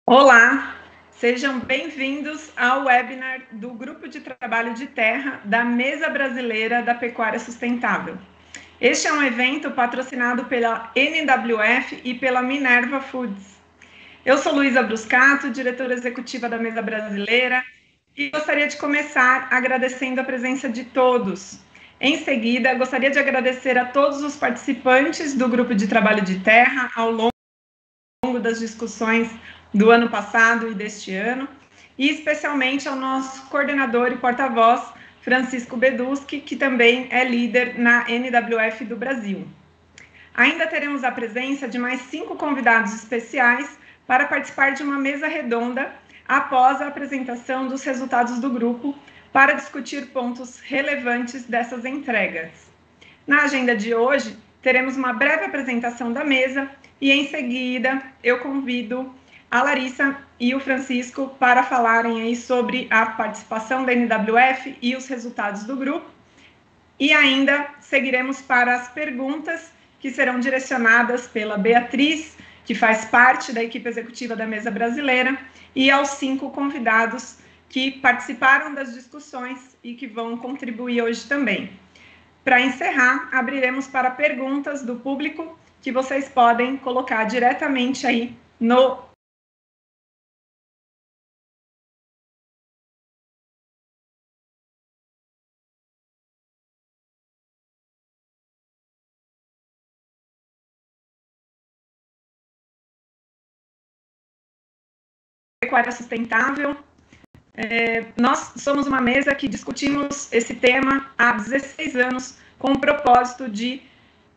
Olá, sejam bem-vindos ao webinar do Grupo de Trabalho de Terra da Mesa Brasileira da Pecuária Sustentável. Este é um evento patrocinado pela NWF e pela Minerva Foods. Eu sou Luísa Bruscato, diretora executiva da Mesa Brasileira, e gostaria de começar agradecendo a presença de todos. Em seguida, gostaria de agradecer a todos os participantes do Grupo de Trabalho de Terra ao longo das discussões do ano passado e deste ano, e especialmente ao nosso coordenador e porta-voz, Francisco Beduski, que também é líder na NWF do Brasil. Ainda teremos a presença de mais 5 convidados especiais para participar de uma mesa redonda após a apresentação dos resultados do grupo para discutir pontos relevantes dessas entregas. Na agenda de hoje, teremos uma breve apresentação da mesa e, em seguida, eu convido a Larissa e o Francisco para falarem aí sobre a participação da NWF e os resultados do grupo. E ainda seguiremos para as perguntas que serão direcionadas pela Beatriz, que faz parte da equipe executiva da Mesa Brasileira, e aos 5 convidados que participaram das discussões e que vão contribuir hoje também. Para encerrar, abriremos para perguntas do público que vocês podem colocar diretamente aí no Pecuária Sustentável. Nós somos uma mesa que discutimos esse tema há 16 anos com o propósito de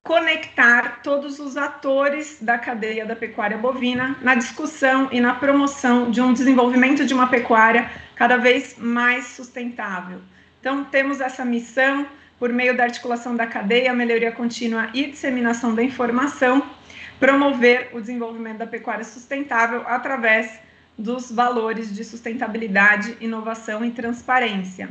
conectar todos os atores da cadeia da pecuária bovina na discussão e na promoção de um desenvolvimento de uma pecuária cada vez mais sustentável. Então, temos essa missão, por meio da articulação da cadeia, melhoria contínua e disseminação da informação, promover o desenvolvimento da pecuária sustentável através dos valores de sustentabilidade, inovação e transparência.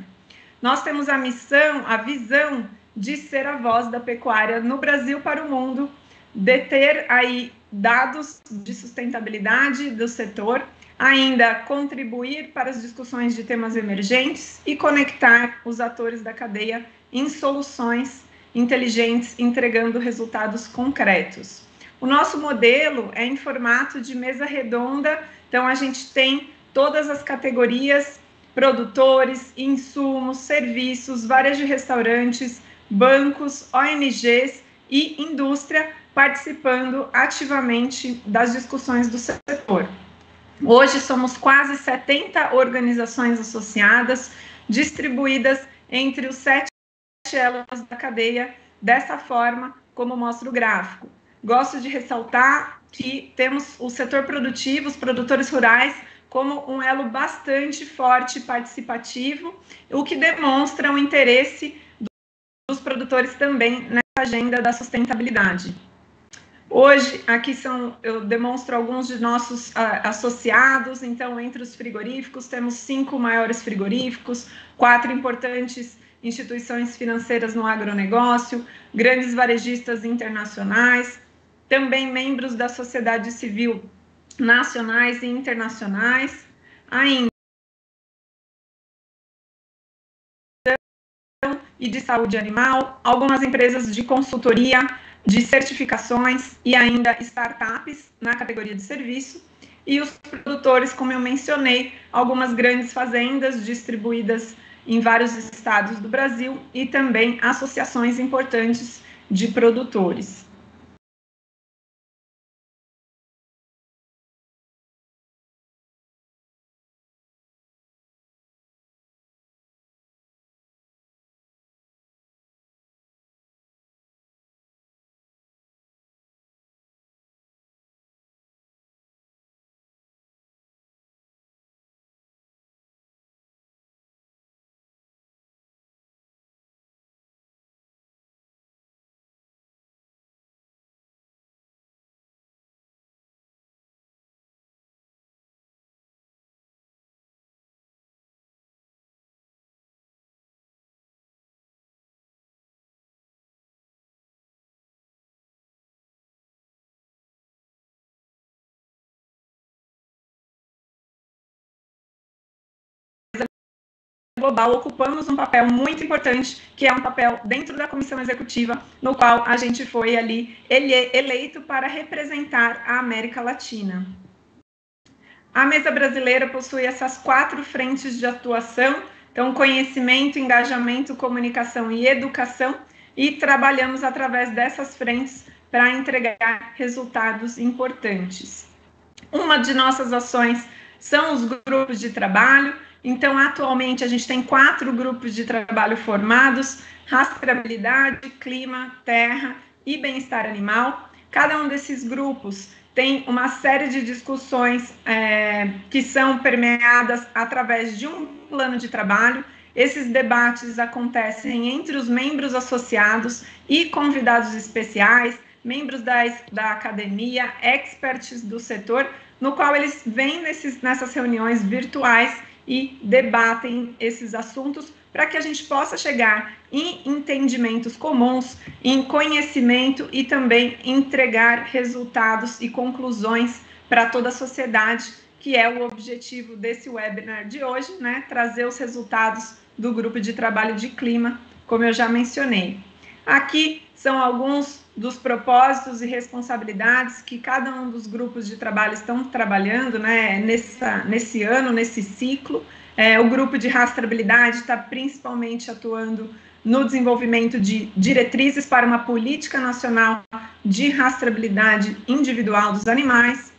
Nós temos a missão, a visão de ser a voz da pecuária no Brasil para o mundo, deter aí dados de sustentabilidade do setor, ainda contribuir para as discussões de temas emergentes e conectar os atores da cadeia em soluções inteligentes, entregando resultados concretos. O nosso modelo é em formato de mesa redonda, então a gente tem todas as categorias: produtores, insumos, serviços, varejo de restaurantes, bancos, ONGs e indústria participando ativamente das discussões do setor. Hoje somos quase 70 organizações associadas, distribuídas entre os 7 elos da cadeia, dessa forma como mostra o gráfico. Gosto de ressaltar que temos o setor produtivo, os produtores rurais, como um elo bastante forte e participativo, o que demonstra o interesse dos produtores também nessa agenda da sustentabilidade. Hoje, aqui eu demonstro alguns de nossos associados. Então, entre os frigoríficos, temos 5 maiores frigoríficos, 4 importantes instituições financeiras no agronegócio, grandes varejistas internacionais, também membros da sociedade civil nacionais e internacionais, ainda e de saúde animal, algumas empresas de consultoria, de certificações e ainda startups na categoria de serviço, e os produtores, como eu mencionei, algumas grandes fazendas distribuídas em vários estados do Brasil e também associações importantes de produtores. global, ocupamos um papel muito importante, que é um papel dentro da comissão executiva, no qual a gente foi ali eleito para representar a América Latina. A mesa brasileira possui essas 4 frentes de atuação, então conhecimento, engajamento, comunicação e educação, e trabalhamos através dessas frentes para entregar resultados importantes. Uma de nossas ações são os grupos de trabalho. Então, atualmente, a gente tem 4 grupos de trabalho formados: rastreabilidade, clima, terra e bem-estar animal. Cada um desses grupos tem uma série de discussões que são permeadas através de um plano de trabalho. Esses debates acontecem entre os membros associados e convidados especiais, membros da academia, experts do setor, no qual eles vêm nessas reuniões virtuais e debatem esses assuntos para que a gente possa chegar em entendimentos comuns, em conhecimento e também entregar resultados e conclusões para toda a sociedade, que é o objetivo desse webinar de hoje, né? Trazer os resultados do grupo de trabalho de clima, como eu já mencionei. Aqui são alguns dos propósitos e responsabilidades que cada um dos grupos de trabalho estão trabalhando, né, nesse ano, nesse ciclo. O grupo de rastreabilidade está principalmente atuando no desenvolvimento de diretrizes para uma política nacional de rastreabilidade individual dos animais.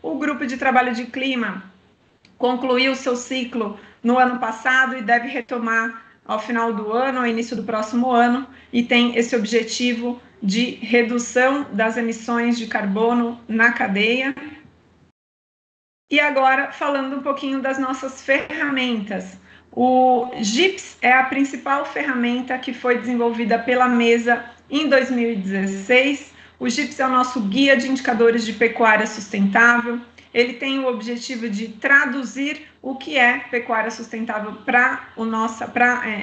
O grupo de trabalho de clima concluiu seu ciclo no ano passado e deve retomar ao final do ano, ao início do próximo ano, e tem esse objetivo de redução das emissões de carbono na cadeia. E agora, falando um pouquinho das nossas ferramentas. O GIPS é a principal ferramenta que foi desenvolvida pela mesa em 2016. O GIPS é o nosso guia de indicadores de pecuária sustentável. Ele tem o objetivo de traduzir o que é pecuária sustentável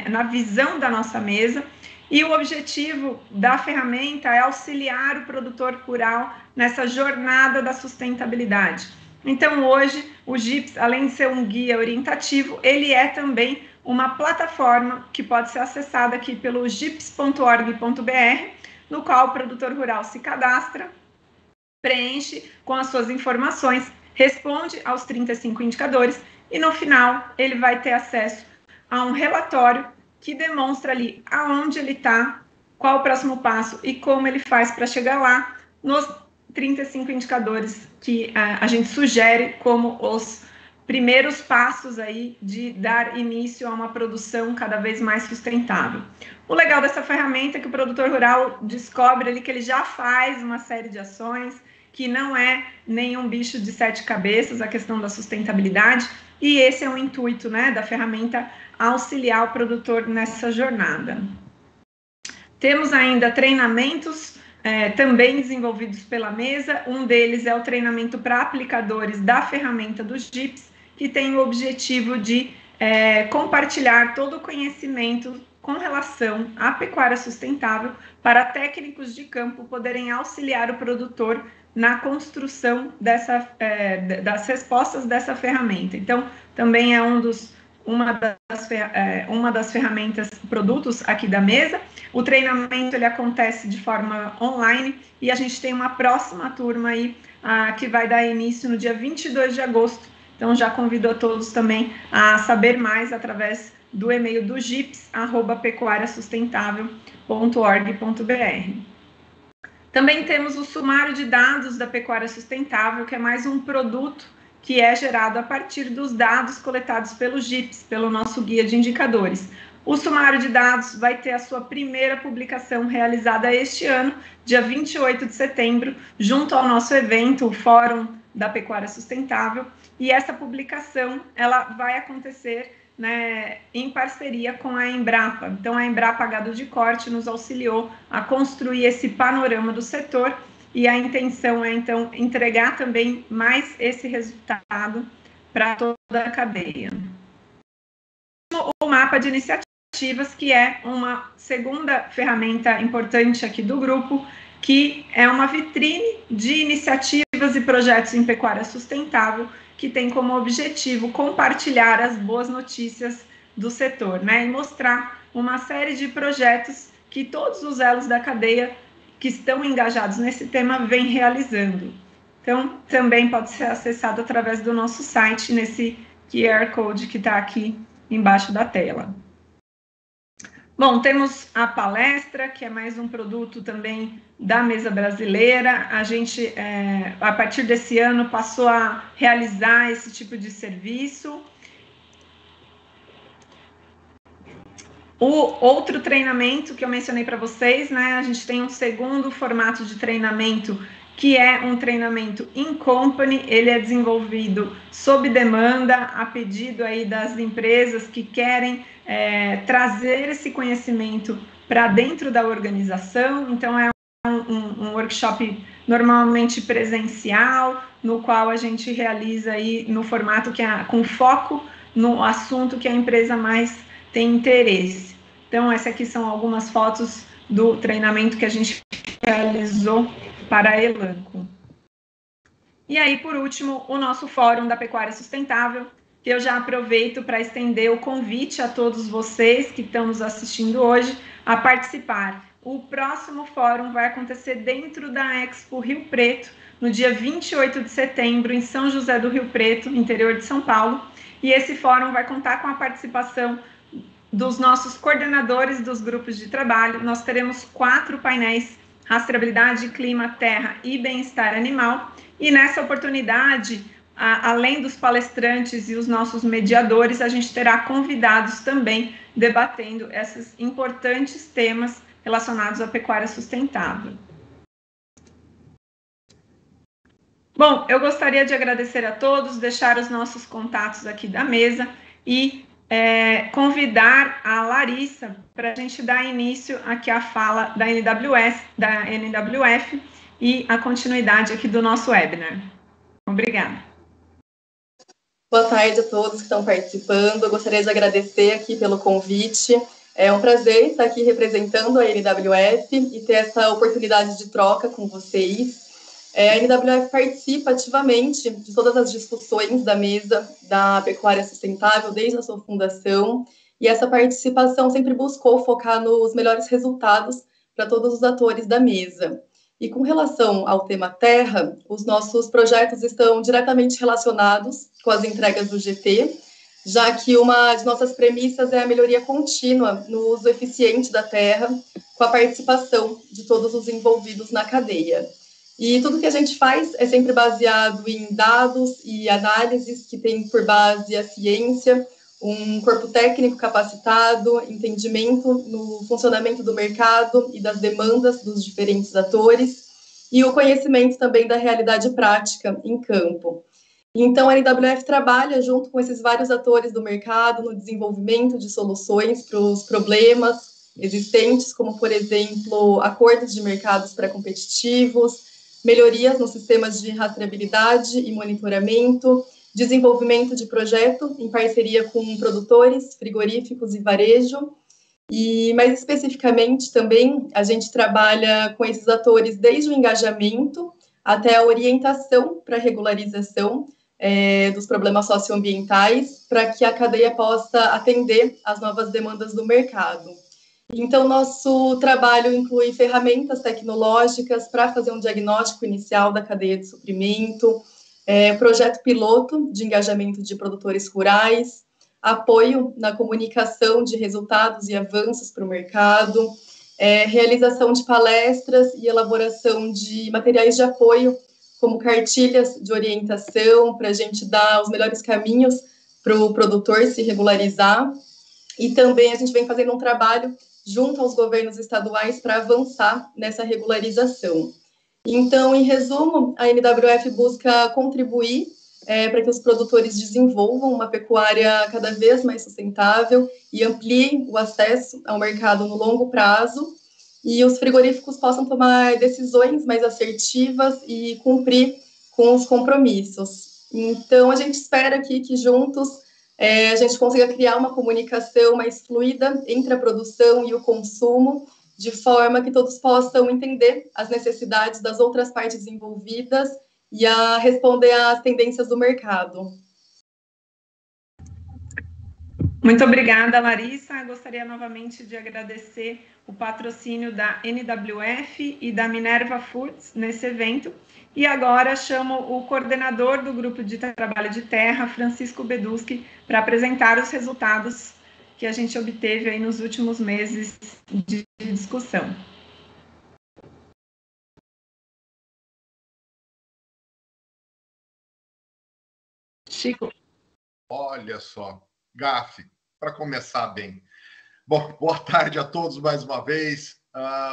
na visão da nossa mesa. E o objetivo da ferramenta é auxiliar o produtor rural nessa jornada da sustentabilidade. Então, hoje, o GIPS, além de ser um guia orientativo, ele é também uma plataforma que pode ser acessada aqui pelo gips.org.br, no qual o produtor rural se cadastra, preenche com as suas informações, responde aos 35 indicadores e, no final, ele vai ter acesso a um relatório que demonstra ali aonde ele está, qual o próximo passo e como ele faz para chegar lá nos 35 indicadores que a gente sugere como os primeiros passos aí de dar início a uma produção cada vez mais sustentável. O legal dessa ferramenta é que o produtor rural descobre ali que ele já faz uma série de ações, que não é nenhum bicho de 7 cabeças a questão da sustentabilidade, e esse é o intuito, né, da ferramenta, auxiliar o produtor nessa jornada. Temos ainda treinamentos também desenvolvidos pela mesa. Um deles é o treinamento para aplicadores da ferramenta do GIPS, que tem o objetivo de compartilhar todo o conhecimento com relação à pecuária sustentável para técnicos de campo poderem auxiliar o produtor na construção das respostas dessa ferramenta. Então, também é uma das ferramentas, produtos aqui da mesa. O treinamento ele acontece de forma online e a gente tem uma próxima turma aí que vai dar início no dia 22 de agosto. Então, já convido a todos também a saber mais através do e-mail do gips@pecuariasustentável.org.br. Também temos o sumário de dados da pecuária sustentável, que é mais um produto que é gerado a partir dos dados coletados pelo GIPS, pelo nosso guia de indicadores. O sumário de dados vai ter a sua primeira publicação realizada este ano, dia 28 de setembro, junto ao nosso evento, o Fórum da Pecuária Sustentável, e essa publicação ela vai acontecer, né, em parceria com a Embrapa. Então, a Embrapa Gado de Corte nos auxiliou a construir esse panorama do setor e a intenção é, então, entregar também mais esse resultado para toda a cadeia. O mapa de iniciativas, que é uma segunda ferramenta importante aqui do grupo, que é uma vitrine de iniciativas e projetos em pecuária sustentável, que tem como objetivo compartilhar as boas notícias do setor, né? E mostrar uma série de projetos que todos os elos da cadeia que estão engajados nesse tema vêm realizando. Então, também pode ser acessado através do nosso site, nesse QR Code que está aqui embaixo da tela. Bom, temos a palestra, que é mais um produto também da Mesa Brasileira. A gente, a partir desse ano, passou a realizar esse tipo de serviço. O outro treinamento que eu mencionei para vocês, né? A gente tem um segundo formato de treinamento, que é um treinamento in company. Ele é desenvolvido sob demanda, a pedido aí das empresas que querem trazer esse conhecimento para dentro da organização. Então, é um workshop normalmente presencial, no qual a gente realiza aí no formato que com foco no assunto que a empresa mais tem interesse. Então, essas aqui são algumas fotos do treinamento que a gente realizou para a Elanco. E aí, por último, o nosso Fórum da Pecuária Sustentável, que eu já aproveito para estender o convite a todos vocês que estão nos assistindo hoje a participar. O próximo fórum vai acontecer dentro da Expo Rio Preto, no dia 28 de setembro, em São José do Rio Preto, interior de São Paulo. E esse fórum vai contar com a participação dos nossos coordenadores dos grupos de trabalho. Nós teremos 4 painéis: rastreabilidade, clima, terra e bem-estar animal. E nessa oportunidade, além dos palestrantes e os nossos mediadores, a gente terá convidados também debatendo esses importantes temas relacionados à pecuária sustentável. Bom, eu gostaria de agradecer a todos, deixar os nossos contatos aqui da mesa e convidar a Larissa para a gente dar início aqui à fala da NWF e a continuidade aqui do nosso webinar. Obrigada. Boa tarde a todos que estão participando. Eu gostaria de agradecer aqui pelo convite. É um prazer estar aqui representando a NWF e ter essa oportunidade de troca com vocês. A NWF participa ativamente de todas as discussões da mesa da pecuária sustentável desde a sua fundação, e essa participação sempre buscou focar nos melhores resultados para todos os atores da mesa. E com relação ao tema terra, os nossos projetos estão diretamente relacionados com as entregas do GT, já que uma de nossas premissas é a melhoria contínua no uso eficiente da terra, com a participação de todos os envolvidos na cadeia. E tudo que a gente faz é sempre baseado em dados e análises que tem por base a ciência, um corpo técnico capacitado, entendimento no funcionamento do mercado e das demandas dos diferentes atores, e o conhecimento também da realidade prática em campo. Então, a NWF trabalha junto com esses vários atores do mercado no desenvolvimento de soluções para os problemas existentes, como, por exemplo, acordos de mercados pré-competitivos, melhorias nos sistemas de rastreabilidade e monitoramento, desenvolvimento de projeto em parceria com produtores, frigoríficos e varejo. E, mais especificamente, também, a gente trabalha com esses atores desde o engajamento até a orientação para a regularização dos problemas socioambientais, para que a cadeia possa atender às novas demandas do mercado. Então, nosso trabalho inclui ferramentas tecnológicas para fazer um diagnóstico inicial da cadeia de suprimento, projeto piloto de engajamento de produtores rurais, apoio na comunicação de resultados e avanços para o mercado, realização de palestras e elaboração de materiais de apoio, como cartilhas de orientação, para a gente dar os melhores caminhos para o produtor se regularizar. E também a gente vem fazendo um trabalho junto aos governos estaduais para avançar nessa regularização. Então, em resumo, a NWF busca contribuir para que os produtores desenvolvam uma pecuária cada vez mais sustentável e ampliem o acesso ao mercado no longo prazo, e os frigoríficos possam tomar decisões mais assertivas e cumprir com os compromissos. Então, a gente espera aqui que juntos a gente consiga criar uma comunicação mais fluida entre a produção e o consumo, de forma que todos possam entender as necessidades das outras partes envolvidas e a responder às tendências do mercado. Muito obrigada, Larissa. Gostaria novamente de agradecer o patrocínio da NWF e da Minerva Foods nesse evento. E agora chamo o coordenador do Grupo de Trabalho de Terra, Francisco Beduski, para apresentar os resultados que a gente obteve aí nos últimos meses de discussão. Chico. Olha só, gafe, para começar bem. Bom, boa tarde a todos mais uma vez.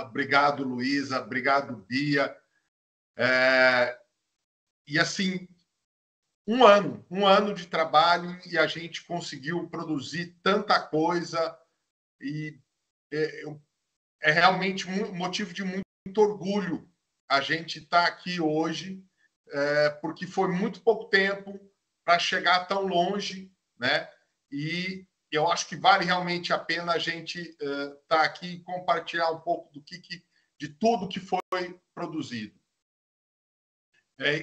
Obrigado, Luísa. Obrigado, Bia. E assim, um ano de trabalho e a gente conseguiu produzir tanta coisa e é realmente um motivo de muito orgulho a gente estar aqui hoje, porque foi muito pouco tempo para chegar tão longe, né? E eu acho que vale realmente a pena a gente estar aqui e compartilhar um pouco de tudo que foi produzido.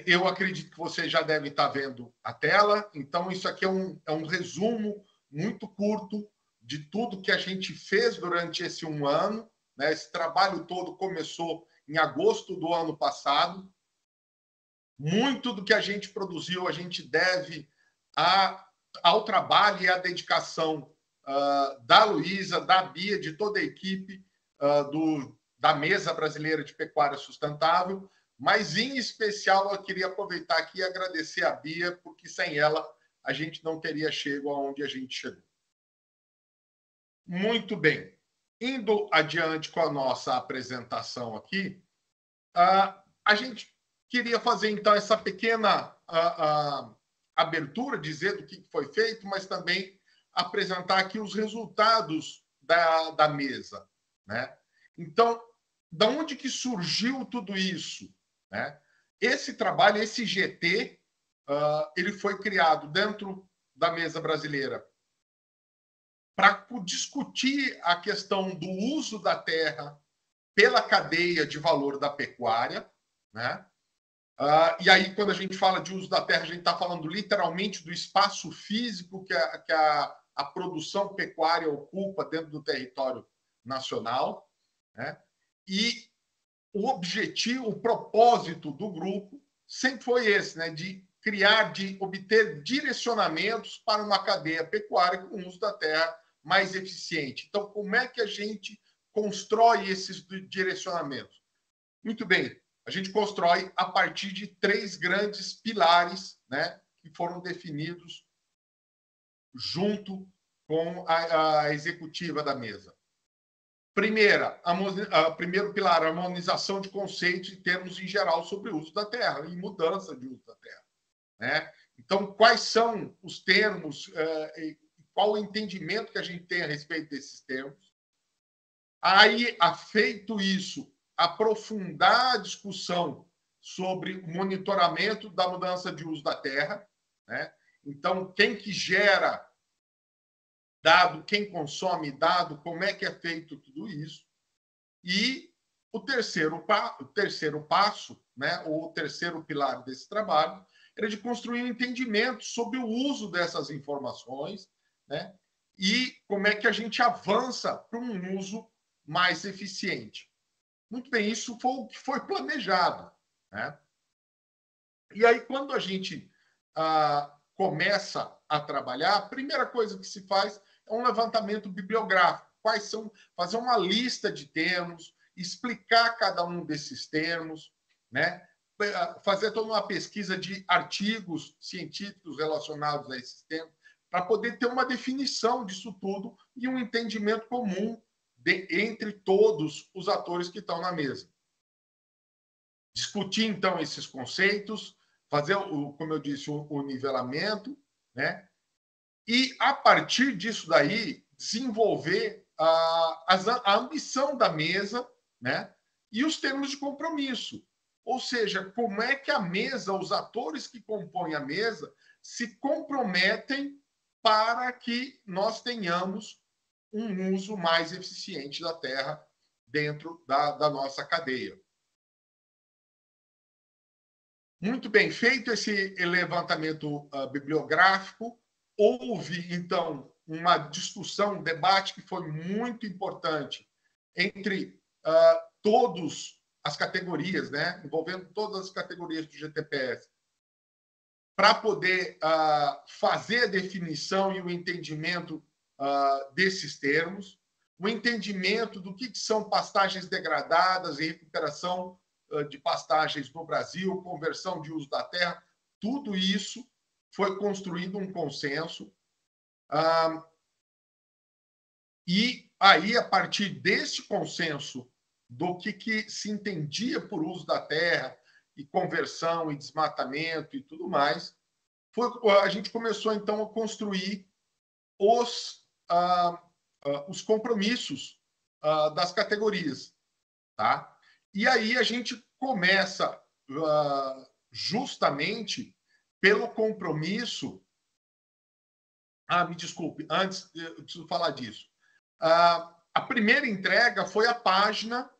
Eu acredito que vocês já devem estar vendo a tela, então isso aqui é um resumo muito curto de tudo que a gente fez durante esse um ano, né? Esse trabalho todo começou em agosto do ano passado. Muito do que a gente produziu a gente deve ao trabalho e à dedicação da Luísa, da Bia, de toda a equipe da Mesa Brasileira de Pecuária Sustentável, mas, em especial, eu queria aproveitar aqui e agradecer a Bia, porque sem ela a gente não teria chegado aonde a gente chegou. Muito bem. Indo adiante com a nossa apresentação aqui, a gente queria fazer, então, essa pequena abertura, dizer do que foi feito, mas também apresentar aqui os resultados da mesa, né? Então, de onde que surgiu tudo isso, né? Esse trabalho, esse GT, ele foi criado dentro da Mesa Brasileira para discutir a questão do uso da terra pela cadeia de valor da pecuária, né? E aí, quando a gente fala de uso da terra, a gente está falando literalmente do espaço físico que a produção pecuária ocupa dentro do território nacional, né? E o objetivo, o propósito do grupo sempre foi esse, né? De obter direcionamentos para uma cadeia pecuária com uso da terra mais eficiente. Então, como é que a gente constrói esses direcionamentos? Muito bem, a gente constrói a partir de 3 grandes pilares, né, que foram definidos junto com a executiva da mesa. Primeiro pilar, a harmonização de conceitos e termos em geral sobre o uso da terra e mudança de uso da terra, né? Então, quais são os termos, qual o entendimento que a gente tem a respeito desses termos? Aí, feito isso, aprofundar a discussão sobre o monitoramento da mudança de uso da terra, né? Então, quem que gera dado, quem consome dado, como é que é feito tudo isso? E o terceiro passo, né, ou o terceiro pilar desse trabalho, era de construir um entendimento sobre o uso dessas informações, né, e como é que a gente avança para um uso mais eficiente. Muito bem, isso foi o que foi planejado, né? E aí, quando a gente começa a trabalhar, a primeira coisa que se faz é um levantamento bibliográfico. Fazer uma lista de termos, explicar cada um desses termos, né? Fazer toda uma pesquisa de artigos científicos relacionados a esses termos, para poder ter uma definição disso tudo e um entendimento comum entre todos os atores que estão na mesa. Discutir, então, esses conceitos, fazer, como eu disse, o nivelamento, né? E, a partir disso daí, desenvolver a ambição da mesa, né? E os termos de compromisso. Ou seja, como é que a mesa, os atores que compõem a mesa, se comprometem para que nós tenhamos um uso mais eficiente da terra dentro da nossa cadeia. Muito bem, feito esse levantamento bibliográfico, houve, então, uma discussão, um debate que foi muito importante entre todas as categorias, né? Envolvendo todas as categorias do GTPS, para poder fazer a definição e o entendimento desses termos, o entendimento do que são pastagens degradadas e recuperação de pastagens no Brasil, conversão de uso da terra, tudo isso foi construído um consenso. E aí, a partir desse consenso do que se entendia por uso da terra, e conversão, e desmatamento, e tudo mais, a gente começou, então, a construir os compromissos das categorias. Tá? E aí a gente começa justamente pelo compromisso. Me desculpe, antes eu preciso falar disso. A primeira entrega foi a página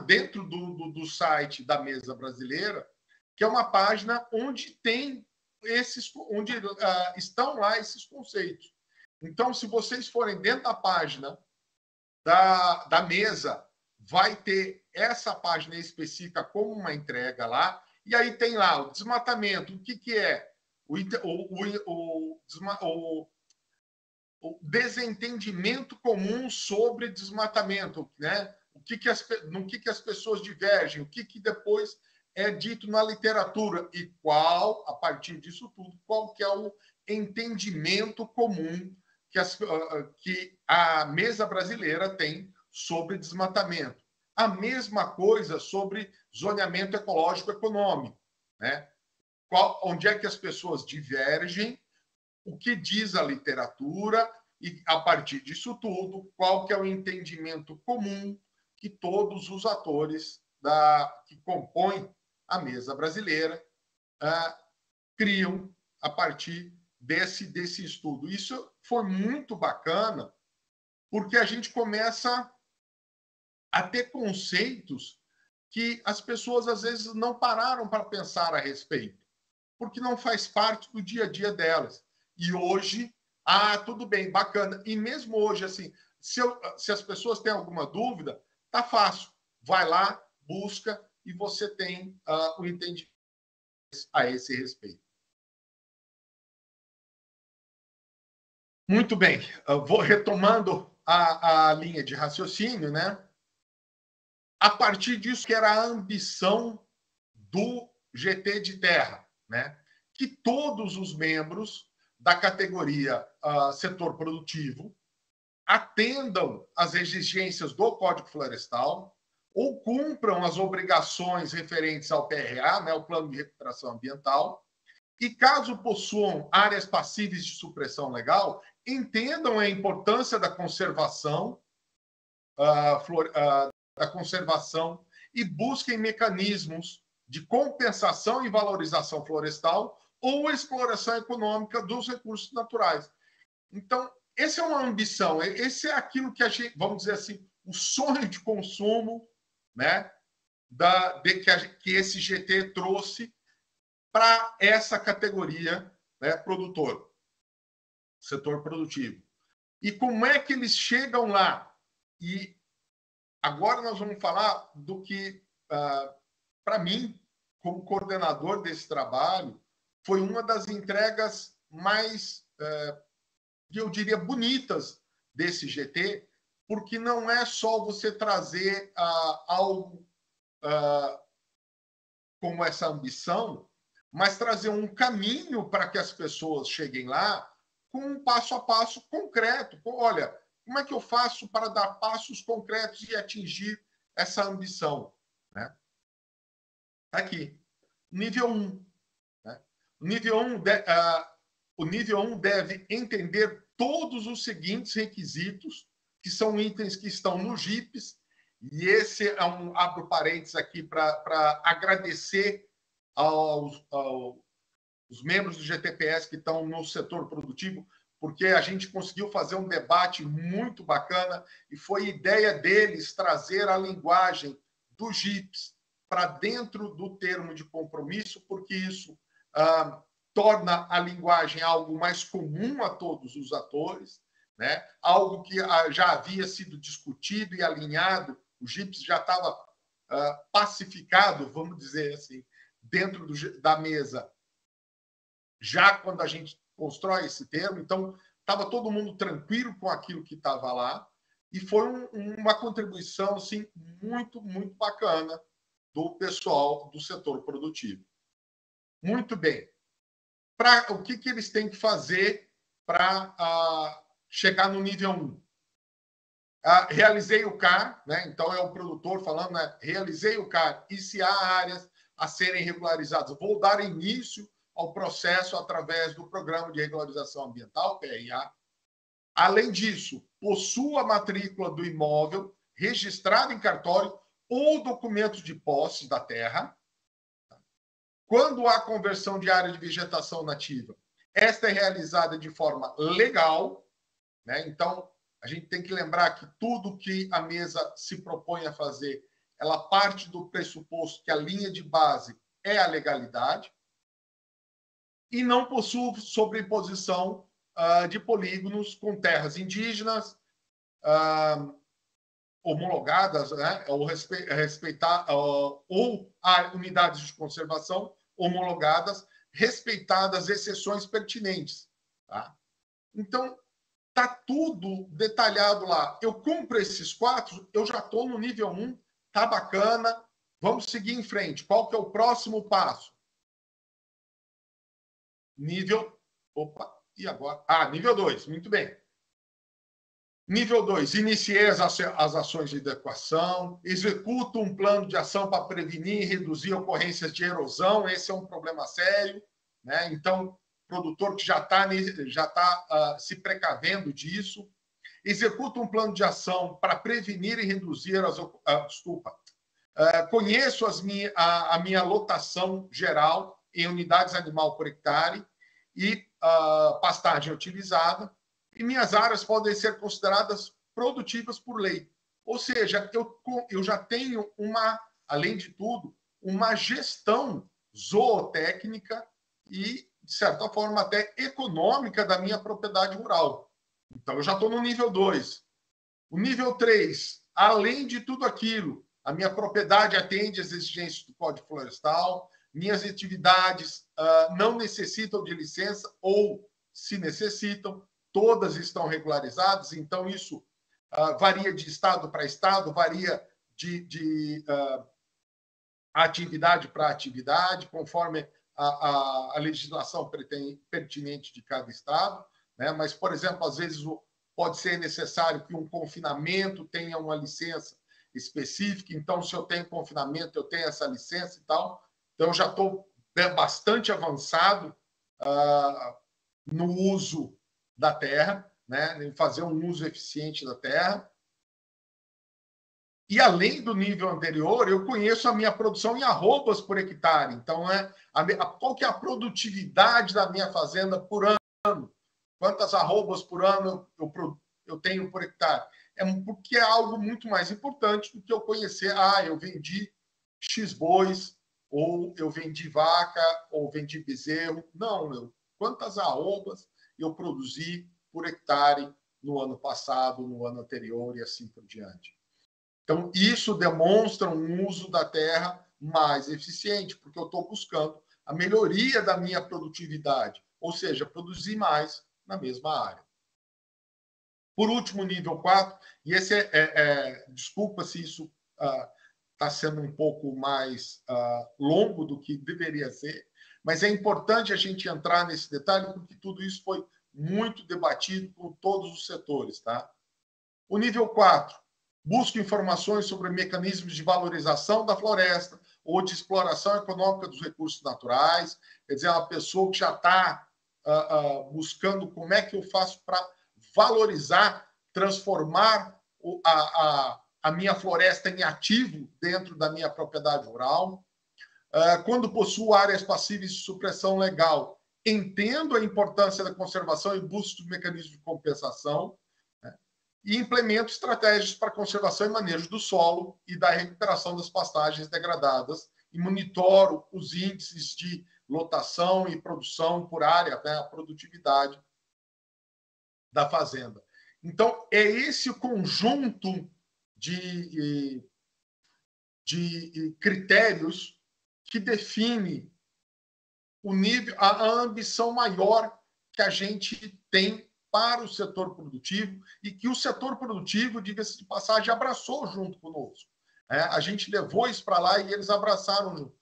dentro do site da Mesa Brasileira, que é uma página onde tem onde estão lá esses conceitos. Então, se vocês forem dentro da página da mesa, vai ter essa página específica como uma entrega lá, e aí tem lá o desmatamento, o que é o desentendimento comum sobre desmatamento, né? No que as pessoas divergem, o que depois é dito na literatura e a partir disso tudo, qual que é o entendimento comum que a Mesa Brasileira tem sobre desmatamento. A mesma coisa sobre zoneamento ecológico econômico, né? Onde é que as pessoas divergem, o que diz a literatura e, a partir disso tudo, qual que é o entendimento comum que todos os atores que compõem a Mesa Brasileira criam a partir desse estudo. Isso foi muito bacana, porque a gente começa a ter conceitos que as pessoas, às vezes, não pararam para pensar a respeito, porque não faz parte do dia a dia delas. E hoje, tudo bem, bacana. E mesmo hoje, assim, se as pessoas têm alguma dúvida, tá fácil. Vai lá, busca, e você tem o entendimento a esse respeito. Muito bem, eu vou retomando a linha de raciocínio, né? A partir disso, que era a ambição do GT de Terra, né? Que todos os membros da categoria setor produtivo atendam às exigências do Código Florestal ou cumpram as obrigações referentes ao PRA, né, o Plano de Recuperação Ambiental, e caso possuam áreas passíveis de supressão legal, entendam a importância da conservação, e busquem mecanismos de compensação e valorização florestal ou exploração econômica dos recursos naturais. Então, essa é uma ambição, esse é aquilo que a gente, vamos dizer assim, o sonho de consumo, né, que esse GT trouxe para essa categoria, né, produtor, setor produtivo. E como é que eles chegam lá? E agora nós vamos falar do que, para mim, como coordenador desse trabalho, foi uma das entregas mais, eu diria, bonitas desse GT, porque não é só você trazer algo como essa ambição, mas trazer um caminho para que as pessoas cheguem lá com um passo a passo concreto. Olha, como é que eu faço para dar passos concretos e atingir essa ambição? Né? Aqui, nível 1. Né? O nível 1 deve entender todos os seguintes requisitos, que são itens que estão no GIPs, e esse é abro parênteses aqui para agradecer aos membros do GTPS que estão no setor produtivo, porque a gente conseguiu fazer um debate muito bacana e foi ideia deles trazer a linguagem do GIPs para dentro do termo de compromisso, porque isso torna a linguagem algo mais comum a todos os atores, né? Algo que já havia sido discutido e alinhado, o GIPS já estava pacificado, vamos dizer assim, dentro da mesa, já quando a gente constrói esse termo. Então, estava todo mundo tranquilo com aquilo que estava lá, e foi uma contribuição assim, muito, muito bacana do pessoal do setor produtivo. Muito bem. O que eles têm que fazer para chegar no nível 1? Realizei o CAR, né? Então é o produtor falando, né? Realizei o CAR, e se há áreas a serem regularizadas, vou dar início ao processo através do Programa de Regularização Ambiental, PRA. Além disso, possua a matrícula do imóvel registrado em cartório ou documento de posse da terra. Quando há conversão de área de vegetação nativa, esta é realizada de forma legal, né? Então, a gente tem que lembrar que tudo que a mesa se propõe a fazer, ela parte do pressuposto que a linha de base é a legalidade, e não possui sobreposição de polígonos com terras indígenas homologadas, né? Ou respeitar, ou unidades de conservação homologadas, respeitadas exceções pertinentes. Tá? Então, está tudo detalhado lá. Eu cumpro esses 4, eu já estou no nível 1, tá bacana, vamos seguir em frente. Qual que é o próximo passo? Nível... Opa, e agora? Nível 2, muito bem. Nível 2, iniciei as ações de adequação, executo um plano de ação para prevenir e reduzir ocorrências de erosão, esse é um problema sério, né? Então, produtor que já está se precavendo disso. Executo um plano de ação para prevenir e reduzir conheço a minha lotação geral em unidades animal por hectare e pastagem utilizada, e minhas áreas podem ser consideradas produtivas por lei. Ou seja, eu já tenho, além de tudo, uma gestão zootécnica e, de certa forma, até econômica da minha propriedade rural. Então, eu já estou no nível 2. O nível 3, além de tudo aquilo, a minha propriedade atende às exigências do Código Florestal, minhas atividades não necessitam de licença ou, se necessitam, todas estão regularizadas, então isso varia de estado para estado, varia de atividade para atividade, conforme a legislação pertinente de cada estado, né? Mas, por exemplo, às vezes pode ser necessário que um confinamento tenha uma licença específica, então, se eu tenho confinamento, eu tenho essa licença e tal. Então, eu já estou bastante avançado no uso da terra, né? Em fazer um uso eficiente da terra. E, além do nível anterior, eu conheço a minha produção em arrobas por hectare. Então, qual que é a produtividade da minha fazenda por ano? Quantas arrobas por ano eu tenho por hectare? Porque é algo muito mais importante do que eu conhecer, eu vendi X bois, ou eu vendi vaca, ou vendi bezerro. Não, quantas arrobas eu produzi por hectare no ano passado, no ano anterior e assim por diante. Então, isso demonstra um uso da terra mais eficiente, porque eu estou buscando a melhoria da minha produtividade, ou seja, produzir mais na mesma área. Por último, nível 4, e esse desculpa se isso está sendo um pouco mais longo do que deveria ser, mas é importante a gente entrar nesse detalhe, porque tudo isso foi muito debatido com todos os setores. Tá? O nível 4, busca informações sobre mecanismos de valorização da floresta ou de exploração econômica dos recursos naturais. Quer dizer, uma pessoa que já está buscando como é que eu faço para valorizar, transformar a minha floresta em ativo dentro da minha propriedade rural. Quando possuo áreas passíveis de supressão legal, entendo a importância da conservação e busco mecanismos de compensação, né? E implemento estratégias para conservação e manejo do solo e da recuperação das pastagens degradadas e monitoro os índices de lotação e produção por área, né, a produtividade da fazenda. Então, é esse o conjunto de critérios que define o nível, a ambição maior que a gente tem para o setor produtivo e que o setor produtivo, diga-se de passagem, abraçou junto conosco. A gente levou isso para lá e eles abraçaram junto.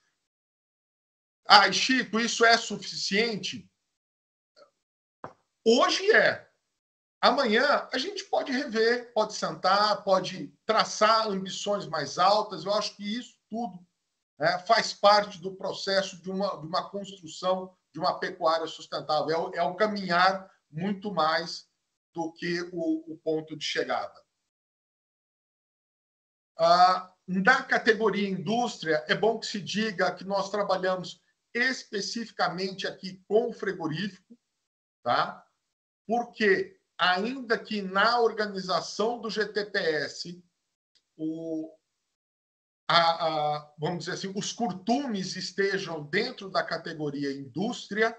Ah, Chico, isso é suficiente? Hoje é. Amanhã a gente pode rever, pode sentar, pode traçar ambições mais altas. Eu acho que isso tudo faz parte do processo de uma construção de uma pecuária sustentável. É o caminhar muito mais do que o ponto de chegada. Na categoria indústria, é bom que se diga que nós trabalhamos especificamente aqui com o frigorífico, tá? Porque, ainda que na organização do GTPS, vamos dizer assim, os curtumes estejam dentro da categoria indústria,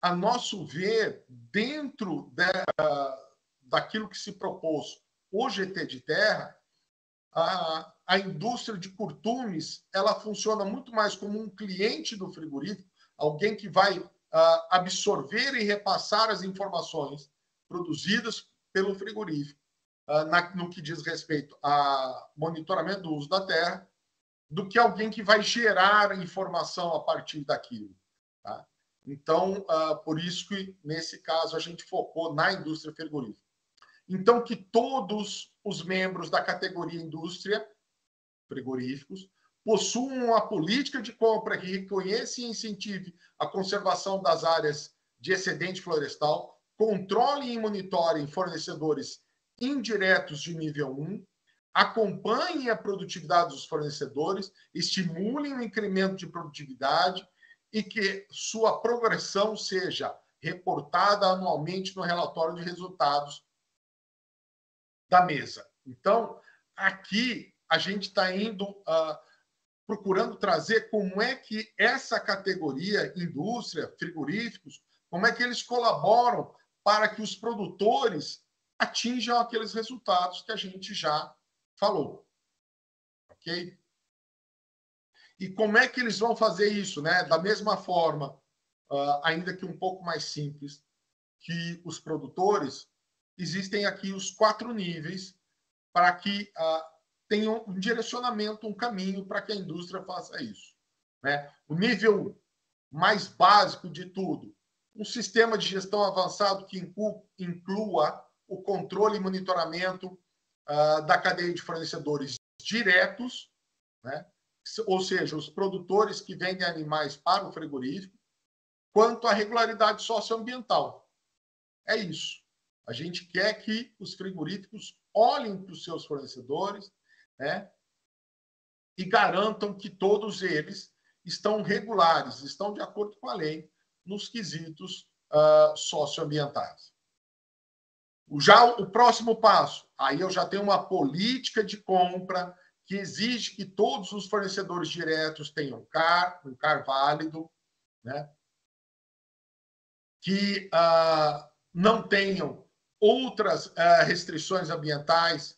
a nosso ver, dentro daquilo que se propôs o GT de terra, a indústria de curtumes ela funciona muito mais como um cliente do frigorífico, alguém que vai absorver e repassar as informações produzidas pelo frigorífico no que diz respeito a monitoramento do uso da terra, do que alguém que vai gerar informação a partir daquilo. Tá? Então, por isso que, nesse caso, a gente focou na indústria frigorífica. Então, que todos os membros da categoria indústria, frigoríficos, possuam uma política de compra que reconheça e incentive a conservação das áreas de excedente florestal, controlem e monitorem fornecedores indiretos de nível 1, acompanhem a produtividade dos fornecedores, estimulem o incremento de produtividade e que sua progressão seja reportada anualmente no relatório de resultados da mesa. Então, aqui a gente está indo procurando trazer como é que essa categoria, indústria, frigoríficos, como é que eles colaboram para que os produtores atinjam aqueles resultados que a gente já falou. Ok? E como é que eles vão fazer isso? Né? Da mesma forma, ainda que um pouco mais simples, que os produtores, existem aqui os 4 níveis para que tenham um direcionamento, um caminho para que a indústria faça isso. Né? O nível mais básico de tudo, um sistema de gestão avançado que inclua o controle e monitoramento da cadeia de fornecedores diretos, né? Ou seja, os produtores que vendem animais para o frigorífico, quanto à regularidade socioambiental. É isso. A gente quer que os frigoríficos olhem para os seus fornecedores, né, e garantam que todos eles estão regulares, estão de acordo com a lei nos quesitos socioambientais. Já o próximo passo, aí eu já tenho uma política de compra que exige que todos os fornecedores diretos tenham um CAR válido, né, que não tenham outras restrições ambientais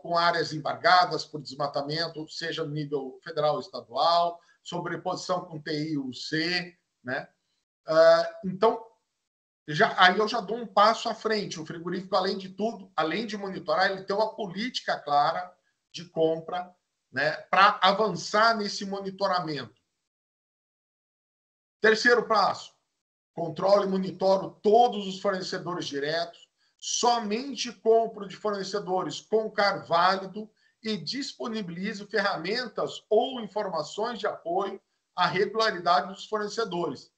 com áreas embargadas por desmatamento, seja no nível federal ou estadual, sobreposição com TI ou UC, né? Então, aí eu já dou um passo à frente. O frigorífico, além de tudo, além de monitorar, ele tem uma política clara de compra, né, para avançar nesse monitoramento. Terceiro passo, controlo e monitoro todos os fornecedores diretos, somente compro de fornecedores com CAR válido e disponibilizo ferramentas ou informações de apoio à regularidade dos fornecedores.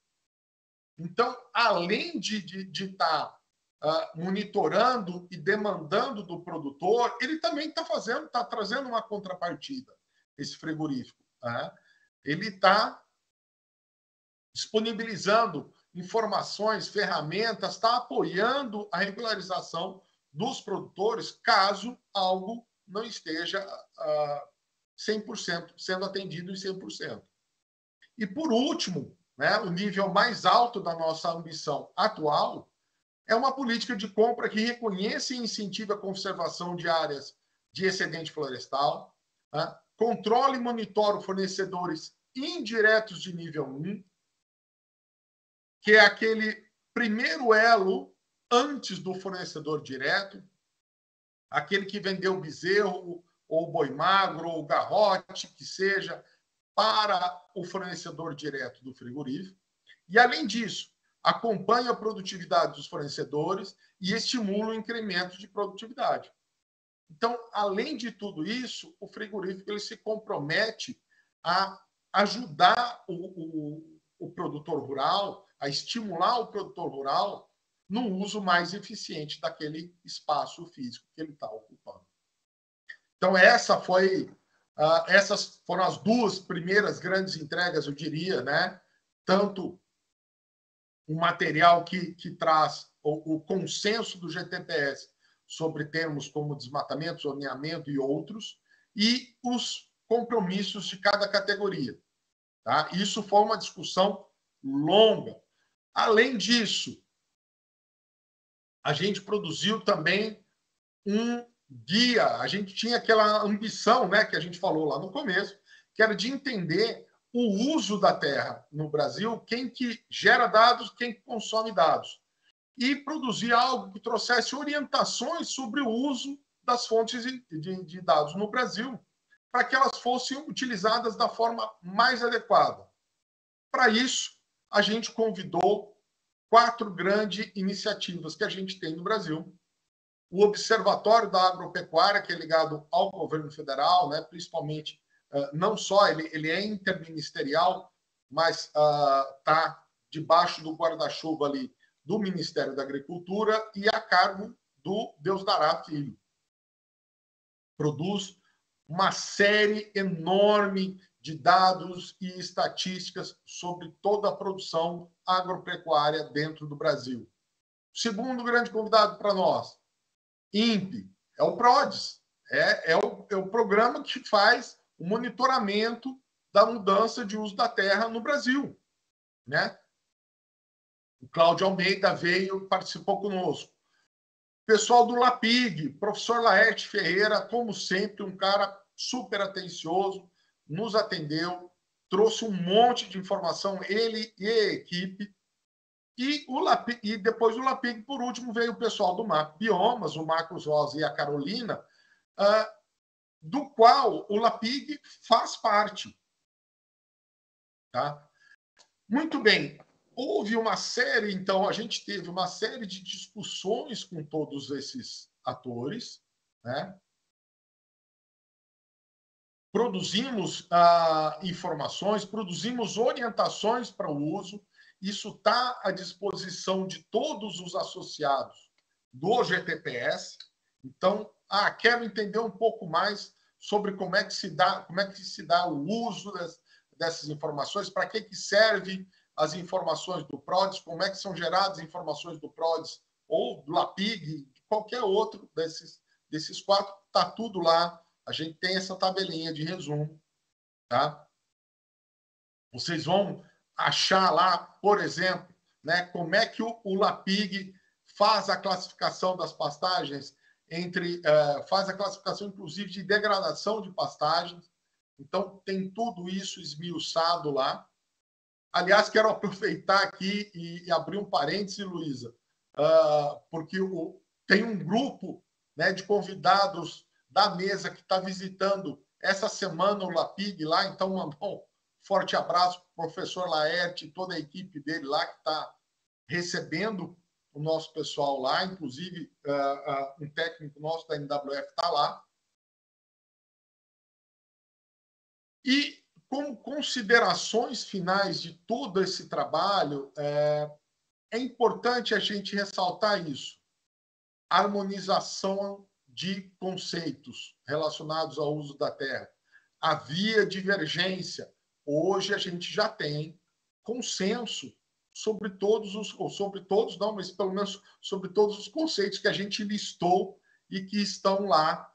Então, além de estar monitorando e demandando do produtor, ele também está trazendo uma contrapartida, esse frigorífico. Ele está disponibilizando informações, ferramentas, está apoiando a regularização dos produtores caso algo não esteja 100% sendo atendido em 100%. E, por último, né, o nível mais alto da nossa ambição atual, é uma política de compra que reconhece e incentiva a conservação de áreas de excedente florestal, né, controla e monitora fornecedores indiretos de nível 1, que é aquele primeiro elo antes do fornecedor direto, aquele que vendeu o bezerro, ou o boi magro, ou o garrote, que seja, para o fornecedor direto do frigorífico. E, além disso, acompanha a produtividade dos fornecedores e estimula o incremento de produtividade. Então, além de tudo isso, o frigorífico ele se compromete a ajudar o produtor rural, a estimular o produtor rural no uso mais eficiente daquele espaço físico que ele está ocupando. Então, essas foram as duas primeiras grandes entregas, eu diria, né? Tanto o material que traz o consenso do GTPS sobre termos como desmatamento, zoneamento e outros, e os compromissos de cada categoria. Tá? Isso foi uma discussão longa. Além disso, a gente produziu também um guia. A gente tinha aquela ambição, né, que a gente falou lá no começo, que era de entender o uso da terra no Brasil, quem que gera dados, quem consome dados, e produzir algo que trouxesse orientações sobre o uso das fontes de dados no Brasil, para que elas fossem utilizadas da forma mais adequada. Para isso, a gente convidou 4 grandes iniciativas que a gente tem no Brasil. O Observatório da Agropecuária, que é ligado ao governo federal, né, principalmente, não só ele é interministerial, mas está debaixo do guarda-chuva ali do Ministério da Agricultura e a cargo do Deus Dará Filho. Produz uma série enorme de dados e estatísticas sobre toda a produção agropecuária dentro do Brasil. O segundo grande convidado para nós, INPE, é o PRODES, é o programa que faz o monitoramento da mudança de uso da terra no Brasil, né? O Cláudio Almeida veio, participou conosco. Pessoal do LAPIG, professor Laerte Ferreira, como sempre, um cara super atencioso, nos atendeu, trouxe um monte de informação, ele e a equipe. E depois do LAPIG, por último, veio o pessoal do MAP Biomas, o Marcos Rosa e a Carolina, do qual o LAPIG faz parte. Tá? Muito bem. Houve uma série, então, a gente teve uma série de discussões com todos esses atores, né? Produzimos informações, produzimos orientações para o uso. Isso está à disposição de todos os associados do GTPS. Então, quero entender um pouco mais sobre como é que se dá o uso dessas informações, para que serve as informações do PRODES, como é que são geradas informações do PRODES ou do LAPIG, qualquer outro desses 4, está tudo lá. A gente tem essa tabelinha de resumo, tá? Vocês vão achar lá, por exemplo, né, como é que o LAPIG faz a classificação das pastagens faz a classificação, inclusive, de degradação de pastagens. Então, tem tudo isso esmiuçado lá. Aliás, quero aproveitar aqui e abrir um parêntese, Luísa, porque tem um grupo, né, de convidados da mesa que está visitando essa semana o LAPIG lá, então mandou um forte abraço para o professor Laerte e toda a equipe dele lá que está recebendo o nosso pessoal lá, inclusive um técnico nosso da NWF está lá. E como considerações finais de todo esse trabalho, é importante a gente ressaltar isso. Harmonização de conceitos relacionados ao uso da terra. Havia divergência. Hoje a gente já tem consenso sobre todos mas pelo menos sobre todos os conceitos que a gente listou e que estão lá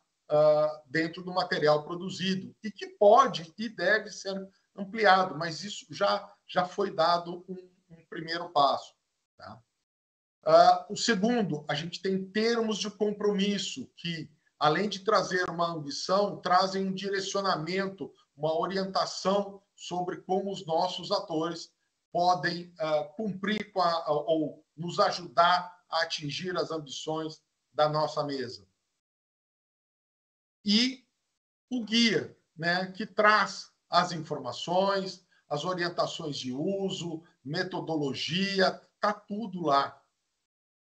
dentro do material produzido e que pode e deve ser ampliado, mas isso já já foi dado um primeiro passo. Tá? O segundo, a gente tem termos de compromisso que, além de trazer uma ambição, trazem um direcionamento, uma orientação sobre como os nossos atores podem cumprir ou nos ajudar a atingir as ambições da nossa mesa. E o guia, né, que traz as informações, as orientações de uso, metodologia, está tudo lá.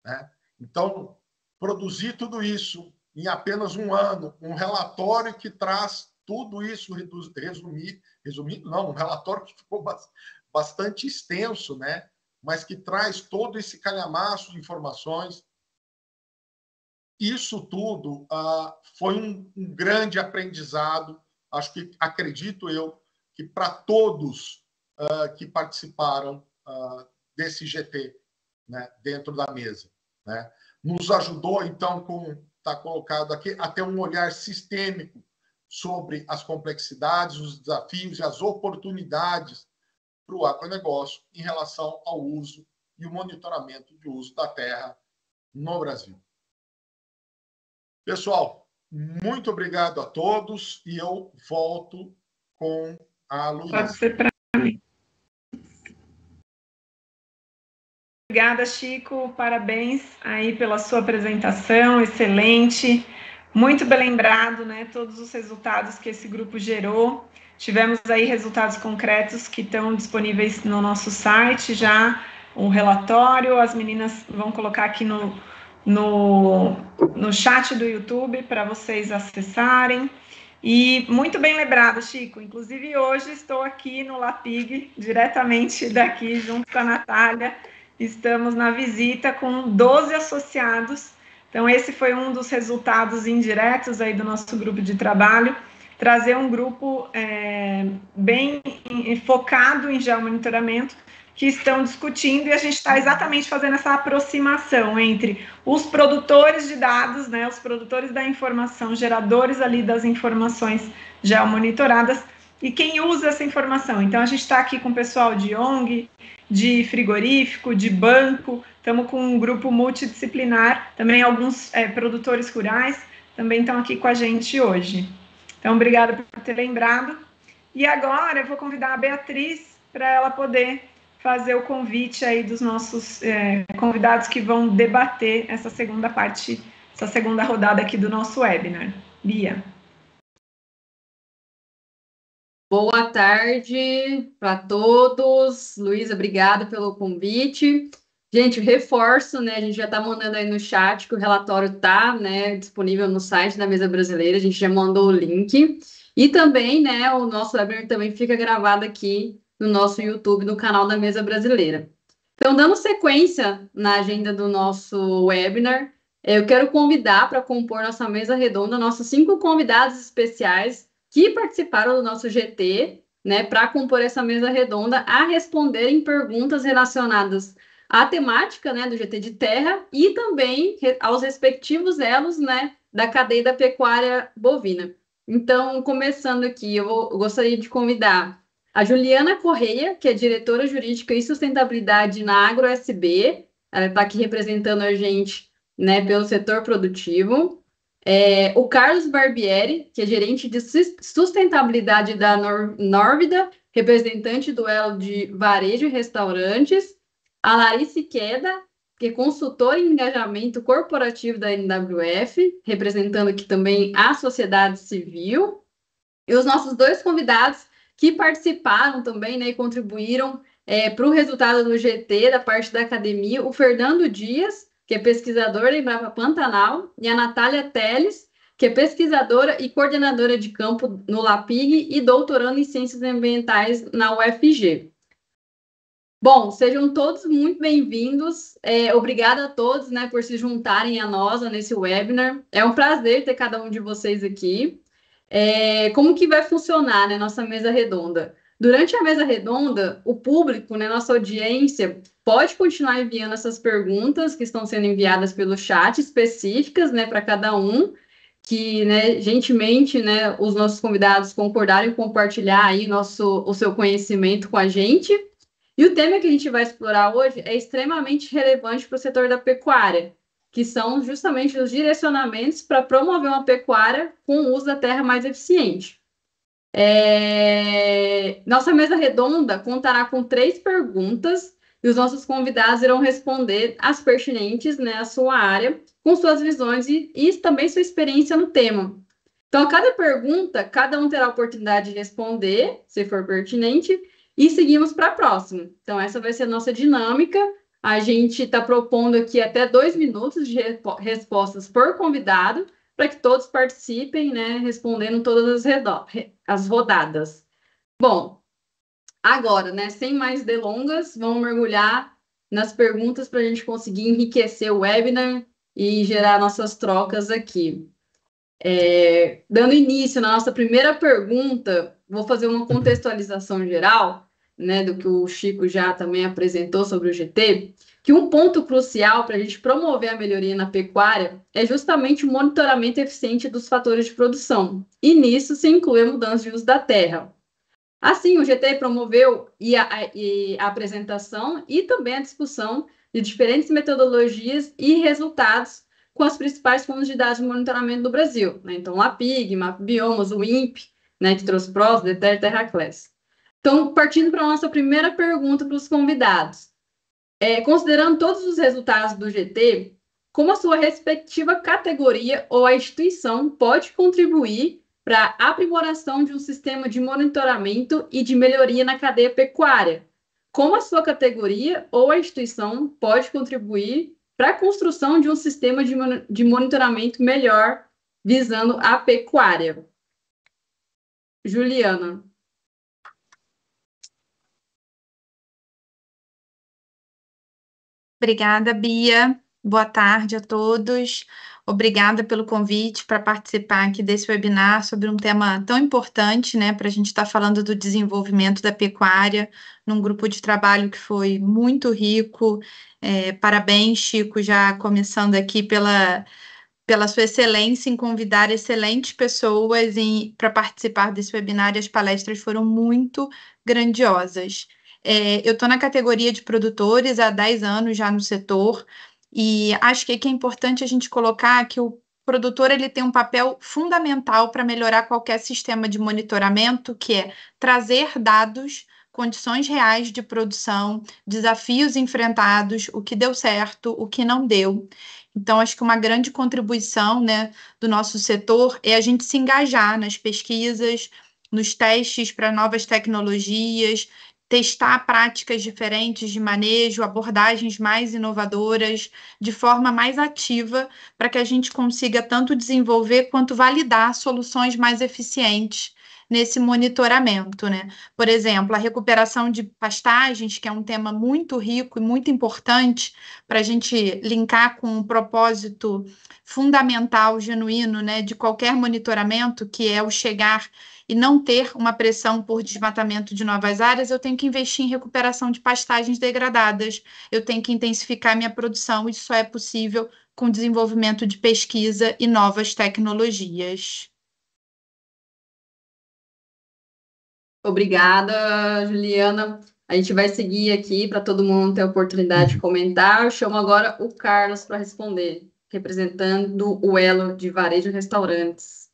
Né? Então, produzir tudo isso em apenas um ano, um relatório que traz tudo isso resumido, não, um relatório que ficou bastante extenso, né? Mas que traz todo esse calhamaço de informações. Isso tudo foi um grande aprendizado, acredito eu, que para todos que participaram desse GT, né, dentro da mesa. Né? Nos ajudou, então, está colocado aqui, a ter um olhar sistêmico sobre as complexidades, os desafios e as oportunidades para o agronegócio em relação ao uso e o monitoramento de uso da terra no Brasil. Pessoal, muito obrigado a todos e eu volto com a Luísa. Pode ser para mim. Obrigada, Chico. Parabéns aí pela sua apresentação, excelente. Muito bem lembrado, né? Todos os resultados que esse grupo gerou. Tivemos aí resultados concretos que estão disponíveis no nosso site já, um relatório. As meninas vão colocar aqui no chat do YouTube para vocês acessarem. E muito bem lembrado, Chico. Inclusive, hoje estou aqui no LAPIG, diretamente daqui, junto com a Natália. Estamos na visita com 12 associados. Então, esse foi um dos resultados indiretos aí do nosso grupo de trabalho, trazer um grupo bem focado em geomonitoramento, que estão discutindo, e a gente está exatamente fazendo essa aproximação entre os produtores de dados, né, os produtores da informação, geradores ali das informações geomonitoradas, e quem usa essa informação. Então, a gente está aqui com o pessoal de ONG, de frigorífico, de banco, estamos com um grupo multidisciplinar, também alguns produtores rurais também estão aqui com a gente hoje. Então, obrigada por ter lembrado. E agora eu vou convidar a Beatriz para ela poder fazer o convite aí dos nossos convidados que vão debater essa segunda parte, essa segunda rodada aqui do nosso webinar. Bia. Boa tarde para todos. Luísa, obrigada pelo convite. Gente, reforço, né? A gente já está mandando aí no chat que o relatório está, né, disponível no site da Mesa Brasileira. A gente já mandou o link. E também, né, o nosso webinar também fica gravado aqui no nosso YouTube, no canal da Mesa Brasileira. Então, dando sequência na agenda do nosso webinar, eu quero convidar para compor nossa mesa redonda nossos 5 convidados especiais que participaram do nosso GT, né, para compor essa mesa redonda, a responderem perguntas relacionadas à temática, né, do GT de terra e também aos respectivos elos, né, da cadeia da pecuária bovina. Então, começando aqui, eu gostaria de convidar a Juliana Correia, que é diretora jurídica e sustentabilidade na AgroSB. Ela está aqui representando a gente, né, pelo setor produtivo. O Carlos Barbieri, que é gerente de sustentabilidade da Norvida, representante do elo de varejo e restaurantes. A Larissa Queda, que é consultora em engajamento corporativo da NWF, representando aqui também a sociedade civil. E os nossos 2 convidados que participaram também, né, e contribuíram para o resultado do GT da parte da academia, o Fernando Dias, que é pesquisadora da Embrapa Pantanal, e a Natália Teles, que é pesquisadora e coordenadora de campo no LAPIG e doutorando em Ciências Ambientais na UFG. Bom, sejam todos muito bem-vindos. Obrigada a todos, né, por se juntarem a nós nesse webinar. É um prazer ter cada um de vocês aqui. Como que vai funcionar, né, nossa mesa redonda? Durante a mesa redonda, o público, né, nossa audiência, pode continuar enviando essas perguntas que estão sendo enviadas pelo chat, específicas, né, para cada um, que, né, gentilmente, né, os nossos convidados concordaram em compartilhar aí o seu conhecimento com a gente. E o tema que a gente vai explorar hoje é extremamente relevante para o setor da pecuária, que são justamente os direcionamentos para promover uma pecuária com o uso da terra mais eficiente. Nossa mesa redonda contará com 3 perguntas e os nossos convidados irão responder as pertinentes, né, à sua área, com suas visões e também sua experiência no tema. Então, a cada pergunta, cada um terá a oportunidade de responder, se for pertinente, e seguimos para a próxima. Então, essa vai ser a nossa dinâmica. A gente está propondo aqui até 2 minutos de respostas por convidado, para que todos participem, né, respondendo todas as rodadas. Bom, agora, né, sem mais delongas, vamos mergulhar nas perguntas para a gente conseguir enriquecer o webinar e gerar nossas trocas aqui. Dando início na nossa primeira pergunta, vou fazer uma contextualização geral, né, do que o Chico já também apresentou sobre o GT, que um ponto crucial para a gente promover a melhoria na pecuária é justamente o monitoramento eficiente dos fatores de produção, e nisso se inclui a mudança de uso da terra. Assim, o GT promoveu a apresentação e também a discussão de diferentes metodologias e resultados com as principais fontes de dados de monitoramento do Brasil, né? Então, o APIG, MapBiomas, o INPE, né, que trouxe PROS, DETER, TerraClass. Então, partindo para a nossa primeira pergunta para os convidados. Considerando todos os resultados do GT, como a sua respectiva categoria ou a instituição pode contribuir para a aprimoração de um sistema de monitoramento e de melhoria na cadeia pecuária? Como a sua categoria ou a instituição pode contribuir para a construção de um sistema de monitoramento melhor visando a pecuária? Juliana. Obrigada, Bia. Boa tarde a todos. Obrigada pelo convite para participar aqui desse webinar sobre um tema tão importante, né, para a gente estar falando do desenvolvimento da pecuária, num grupo de trabalho que foi muito rico. Parabéns, Chico, já começando aqui pela sua excelência em convidar excelentes pessoas para participar desse webinar, e as palestras foram muito grandiosas. Eu estou na categoria de produtores há 10 anos já no setor, e acho que é importante a gente colocar que o produtor ele tem um papel fundamental para melhorar qualquer sistema de monitoramento, que é trazer dados, condições reais de produção, desafios enfrentados, o que deu certo, o que não deu. Então, acho que uma grande contribuição, né, do nosso setor é a gente se engajar nas pesquisas, nos testes para novas tecnologias, testar práticas diferentes de manejo, abordagens mais inovadoras, de forma mais ativa, para que a gente consiga tanto desenvolver quanto validar soluções mais eficientes nesse monitoramento, né? Por exemplo, a recuperação de pastagens, que é um tema muito rico e muito importante para a gente linkar com um propósito fundamental, genuíno, né, de qualquer monitoramento, que é o chegar e não ter uma pressão por desmatamento de novas áreas. Eu tenho que investir em recuperação de pastagens degradadas, eu tenho que intensificar minha produção, isso só é possível com desenvolvimento de pesquisa e novas tecnologias. Obrigada, Juliana. A gente vai seguir aqui para todo mundo ter a oportunidade de comentar. Eu chamo agora o Carlos para responder, representando o Elo de Varejo e Restaurantes.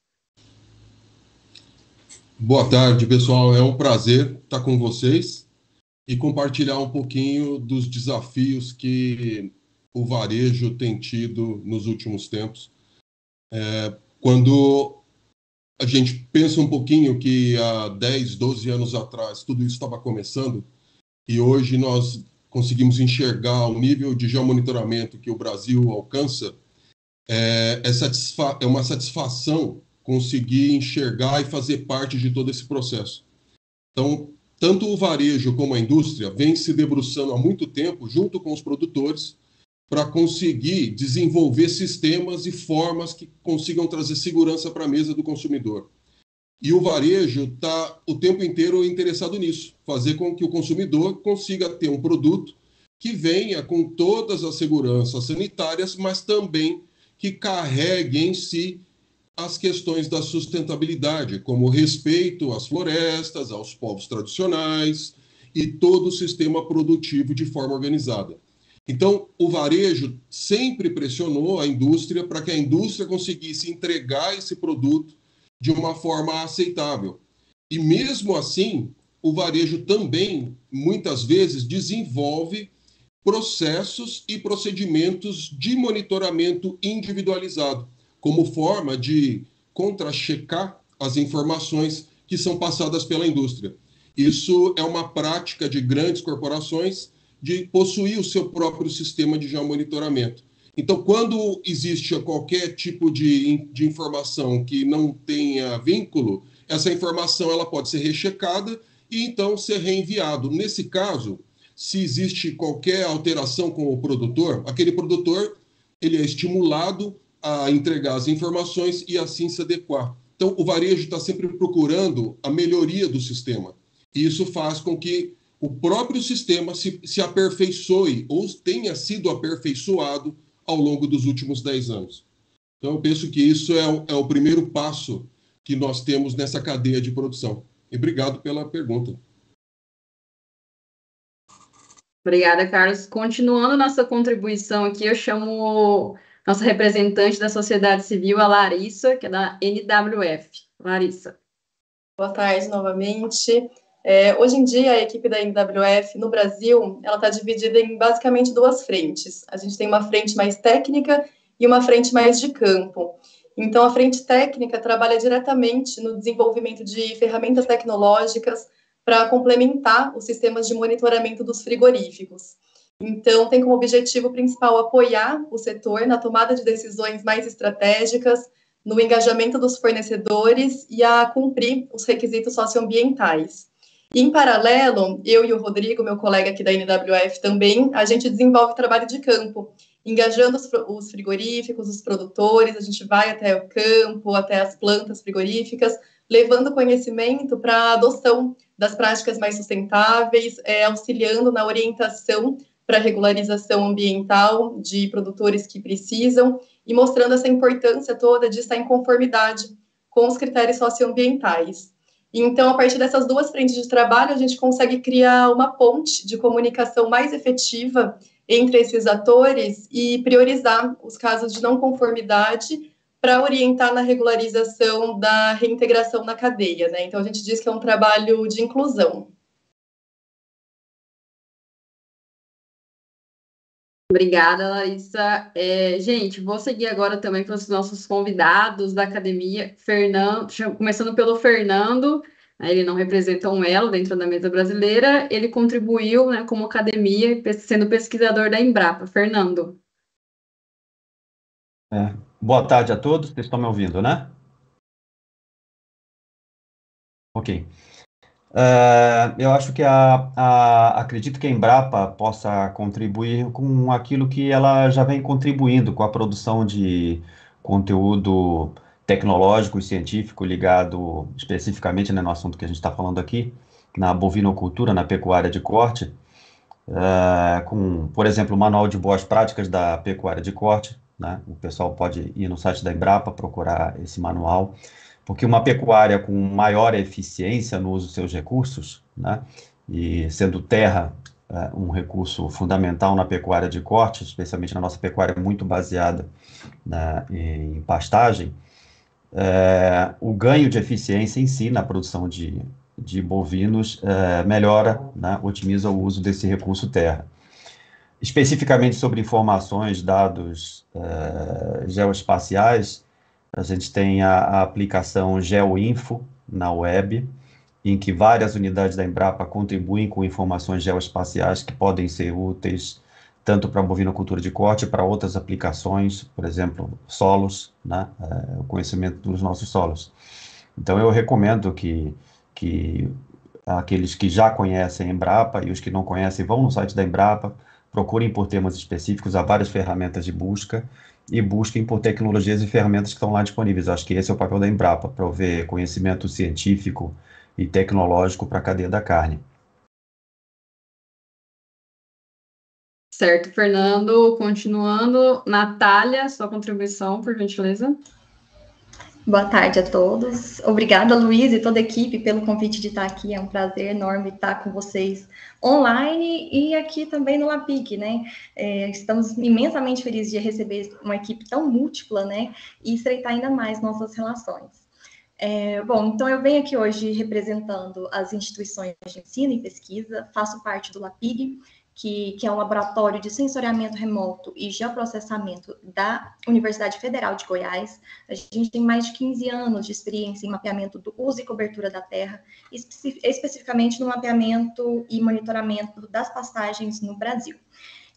Boa tarde, pessoal. É um prazer estar com vocês e compartilhar um pouquinho dos desafios que o varejo tem tido nos últimos tempos. Quando a gente pensa um pouquinho que há 10, 12 anos atrás tudo isso estava começando e hoje nós conseguimos enxergar o nível de geomonitoramento que o Brasil alcança, é uma satisfação conseguir enxergar e fazer parte de todo esse processo. Então, tanto o varejo como a indústria vem se debruçando há muito tempo junto com os produtores para conseguir desenvolver sistemas e formas que consigam trazer segurança para a mesa do consumidor. E o varejo está o tempo inteiro interessado nisso, fazer com que o consumidor consiga ter um produto que venha com todas as seguranças sanitárias, mas também que carregue em si as questões da sustentabilidade, como o respeito às florestas, aos povos tradicionais e todo o sistema produtivo de forma organizada. Então, o varejo sempre pressionou a indústria para que a indústria conseguisse entregar esse produto de uma forma aceitável. E mesmo assim, o varejo também, muitas vezes, desenvolve processos e procedimentos de monitoramento individualizado, como forma de contra-checar as informações que são passadas pela indústria. Isso é uma prática de grandes corporações de possuir o seu próprio sistema de geomonitoramento. Então, quando existe qualquer tipo de informação que não tenha vínculo, essa informação ela pode ser rechecada e então ser reenviado. Nesse caso, se existe qualquer alteração com o produtor, aquele produtor ele é estimulado a entregar as informações e assim se adequar. Então, o varejo está sempre procurando a melhoria do sistema. E isso faz com que o próprio sistema se aperfeiçoe ou tenha sido aperfeiçoado ao longo dos últimos 10 anos. Então, eu penso que isso é o primeiro passo que nós temos nessa cadeia de produção. E obrigado pela pergunta. Obrigada, Carlos. Continuando nossa contribuição aqui, eu chamo nossa representante da sociedade civil, a Larissa, que é da NWF. Larissa. Boa tarde novamente. Hoje em dia, a equipe da NWF no Brasil, ela está dividida em basicamente duas frentes. A gente tem uma frente mais técnica e uma frente mais de campo. Então, a frente técnica trabalha diretamente no desenvolvimento de ferramentas tecnológicas para complementar os sistemas de monitoramento dos frigoríficos. Então, tem como objetivo principal apoiar o setor na tomada de decisões mais estratégicas, no engajamento dos fornecedores e a cumprir os requisitos socioambientais. E, em paralelo, eu e o Rodrigo, meu colega aqui da NWF também, a gente desenvolve trabalho de campo, engajando os frigoríficos, os produtores, a gente vai até o campo, até as plantas frigoríficas, levando conhecimento para a adoção das práticas mais sustentáveis, auxiliando na orientação para a regularização ambiental de produtores que precisam e mostrando essa importância toda de estar em conformidade com os critérios socioambientais. Então, a partir dessas duas frentes de trabalho, a gente consegue criar uma ponte de comunicação mais efetiva entre esses atores e priorizar os casos de não conformidade para orientar na regularização da reintegração na cadeia, né? Então, a gente diz que é um trabalho de inclusão. Obrigada, Larissa. Gente, vou seguir agora também para os nossos convidados da academia. Começando pelo Fernando, ele não representa um elo dentro da mesa brasileira, ele contribuiu, né, como academia, sendo pesquisador da Embrapa. Fernando. Boa tarde a todos, vocês estão me ouvindo, né? Ok. Eu acho que acredito que a Embrapa possa contribuir com aquilo que ela já vem contribuindo com a produção de conteúdo tecnológico e científico ligado especificamente, né, no assunto que a gente está falando aqui, na bovinocultura, na pecuária de corte, com, por exemplo, o Manual de Boas Práticas da Pecuária de Corte, né? O pessoal pode ir no site da Embrapa, procurar esse manual, porque uma pecuária com maior eficiência no uso dos seus recursos, né, e sendo terra um recurso fundamental na pecuária de corte, especialmente na nossa pecuária muito baseada em pastagem, o ganho de eficiência em si na produção de bovinos melhora, né, otimiza o uso desse recurso terra. Especificamente sobre informações, dados geoespaciais, a gente tem a aplicação GeoInfo na web, em que várias unidades da Embrapa contribuem com informações geoespaciais que podem ser úteis tanto para a bovinocultura de corte, para outras aplicações, por exemplo, solos, né, o conhecimento dos nossos solos. Então, eu recomendo que aqueles que já conhecem a Embrapa e os que não conhecem vão no site da Embrapa, procurem por temas específicos, há várias ferramentas de busca, e busquem por tecnologias e ferramentas que estão lá disponíveis. Acho que esse é o papel da Embrapa, prover conhecimento científico e tecnológico para a cadeia da carne. Certo, Fernando. Continuando, Natália, sua contribuição, por gentileza. Boa tarde a todos. Obrigada, Luiz, e toda a equipe pelo convite de estar aqui. É um prazer enorme estar com vocês online e aqui também no LAPIG, né? Estamos imensamente felizes de receber uma equipe tão múltipla, né? E estreitar ainda mais nossas relações. Bom, então eu venho aqui hoje representando as instituições de ensino e pesquisa, faço parte do LAPIG, que é um laboratório de sensoriamento remoto e geoprocessamento da Universidade Federal de Goiás. A gente tem mais de 15 anos de experiência em mapeamento do uso e cobertura da terra, especificamente no mapeamento e monitoramento das pastagens no Brasil.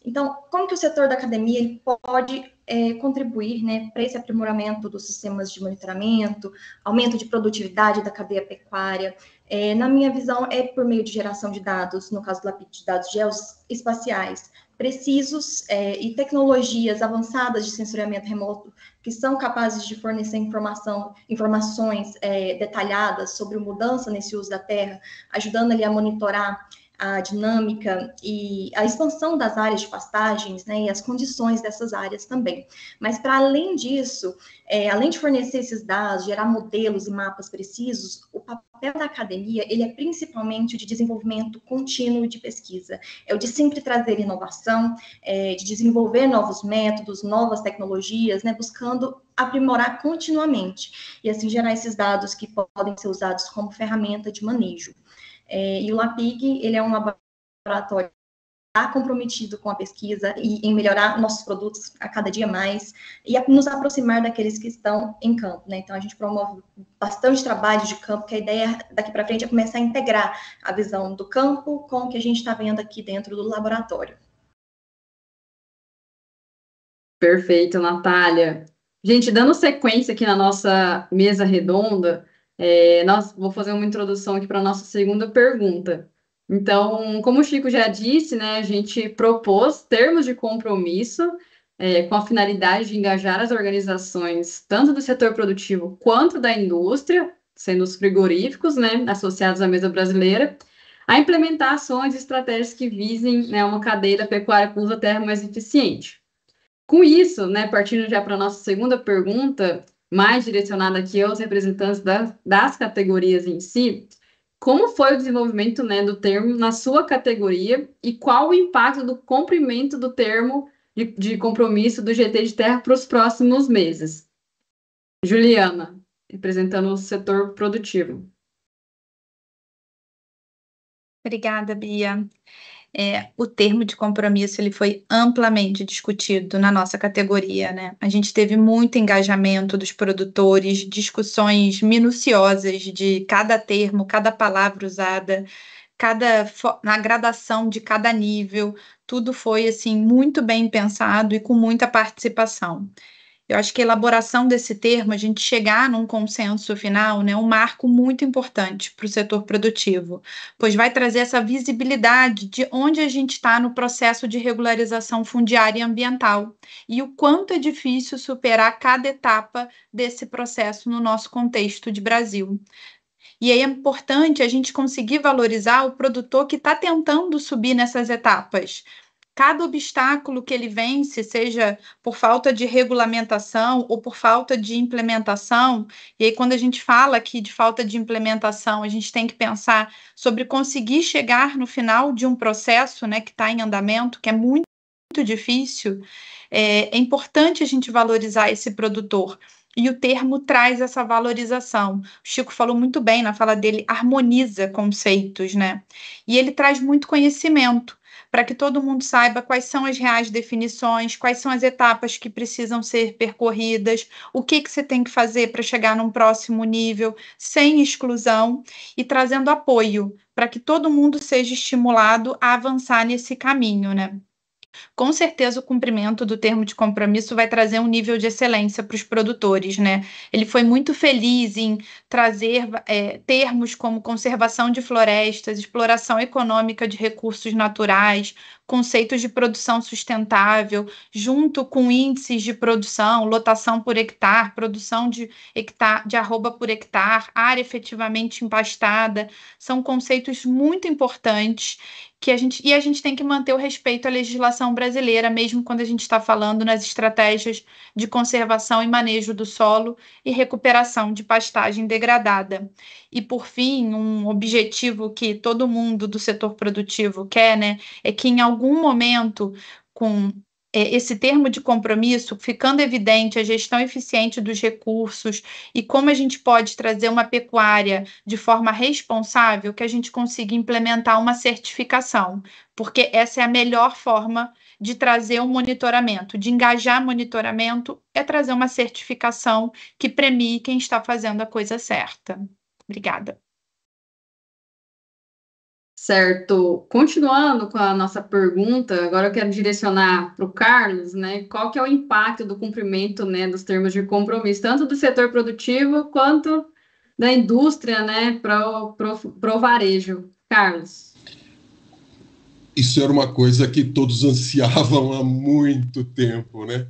Então, como que o setor da academia ele pode contribuir, né, para esse aprimoramento dos sistemas de monitoramento, aumento de produtividade da cadeia pecuária? Na minha visão, é por meio de geração de dados, no caso do LAPIG, de dados geoespaciais, precisos e tecnologias avançadas de sensoriamento remoto que são capazes de fornecer informações detalhadas sobre a mudança nesse uso da terra, ajudando ali a monitorar a dinâmica e a expansão das áreas de pastagens, né, e as condições dessas áreas também. Mas, para além disso, além de fornecer esses dados, gerar modelos e mapas precisos, o papel da academia, ele é principalmente o de desenvolvimento contínuo de pesquisa, é o de sempre trazer inovação, de desenvolver novos métodos, novas tecnologias, né, buscando aprimorar continuamente, e assim gerar esses dados que podem ser usados como ferramenta de manejo. E o LAPIG, ele é um laboratório que está comprometido com a pesquisa e em melhorar nossos produtos a cada dia mais e nos aproximar daqueles que estão em campo, né? Então, a gente promove bastante trabalho de campo, que a ideia daqui para frente é começar a integrar a visão do campo com o que a gente está vendo aqui dentro do laboratório. Perfeito, Natália. Gente, dando sequência aqui na nossa mesa redonda, vou fazer uma introdução aqui para a nossa segunda pergunta. Então, como o Chico já disse, né, a gente propôs termos de compromisso com a finalidade de engajar as organizações, tanto do setor produtivo quanto da indústria, sendo os frigoríficos, né, associados à mesa brasileira, a implementar ações e estratégias que visem, né, uma cadeia da pecuária com uso da terra mais eficiente. Com isso, né, partindo já para a nossa segunda pergunta, mais direcionada aqui aos representantes das categorias em si, como foi o desenvolvimento, né, do termo na sua categoria e qual o impacto do cumprimento do termo de compromisso do GT de terra para os próximos meses? Juliana, representando o setor produtivo. Obrigada, Bia. O termo de compromisso ele foi amplamente discutido na nossa categoria, né? A gente teve muito engajamento dos produtores, discussões minuciosas de cada termo, cada palavra usada, na gradação de cada nível, tudo foi assim muito bem pensado e com muita participação. Eu acho que a elaboração desse termo, a gente chegar num consenso final, né, é um marco muito importante para o setor produtivo, pois vai trazer essa visibilidade de onde a gente está no processo de regularização fundiária e ambiental e o quanto é difícil superar cada etapa desse processo no nosso contexto de Brasil. E aí é importante a gente conseguir valorizar o produtor que está tentando subir nessas etapas. Cada obstáculo que ele vence, seja por falta de regulamentação ou por falta de implementação, e aí quando a gente fala aqui de falta de implementação, a gente tem que pensar sobre conseguir chegar no final de um processo, né, que está em andamento, que é muito difícil. É importante a gente valorizar esse produtor. E o termo traz essa valorização. O Chico falou muito bem na fala dele, harmoniza conceitos, né? E ele traz muito conhecimento, para que todo mundo saiba quais são as reais definições, quais são as etapas que precisam ser percorridas, o que você tem que fazer para chegar num próximo nível, sem exclusão, e trazendo apoio, para que todo mundo seja estimulado a avançar nesse caminho, né? Com certeza o cumprimento do termo de compromisso vai trazer um nível de excelência para os produtores, né? Ele foi muito feliz em trazer termos como conservação de florestas, exploração econômica de recursos naturais, conceitos de produção sustentável, junto com índices de produção, lotação por hectare, produção de arroba por hectare, área efetivamente empastada, são conceitos muito importantes que a gente tem que manter o respeito à legislação brasileira, mesmo quando a gente está falando nas estratégias de conservação e manejo do solo e recuperação de pastagem degradada. E, por fim, um objetivo que todo mundo do setor produtivo quer, né, é que em algum momento, com esse termo de compromisso, ficando evidente a gestão eficiente dos recursos e como a gente pode trazer uma pecuária de forma responsável, que a gente consiga implementar uma certificação, porque essa é a melhor forma de trazer um monitoramento, de engajar monitoramento, é trazer uma certificação que premie quem está fazendo a coisa certa. Obrigada. Certo. Continuando com a nossa pergunta, agora eu quero direcionar para o Carlos, né? Qual que é o impacto do cumprimento, né, dos termos de compromisso, tanto do setor produtivo quanto da indústria, né, para o varejo? Carlos. Isso era uma coisa que todos ansiavam há muito tempo, né?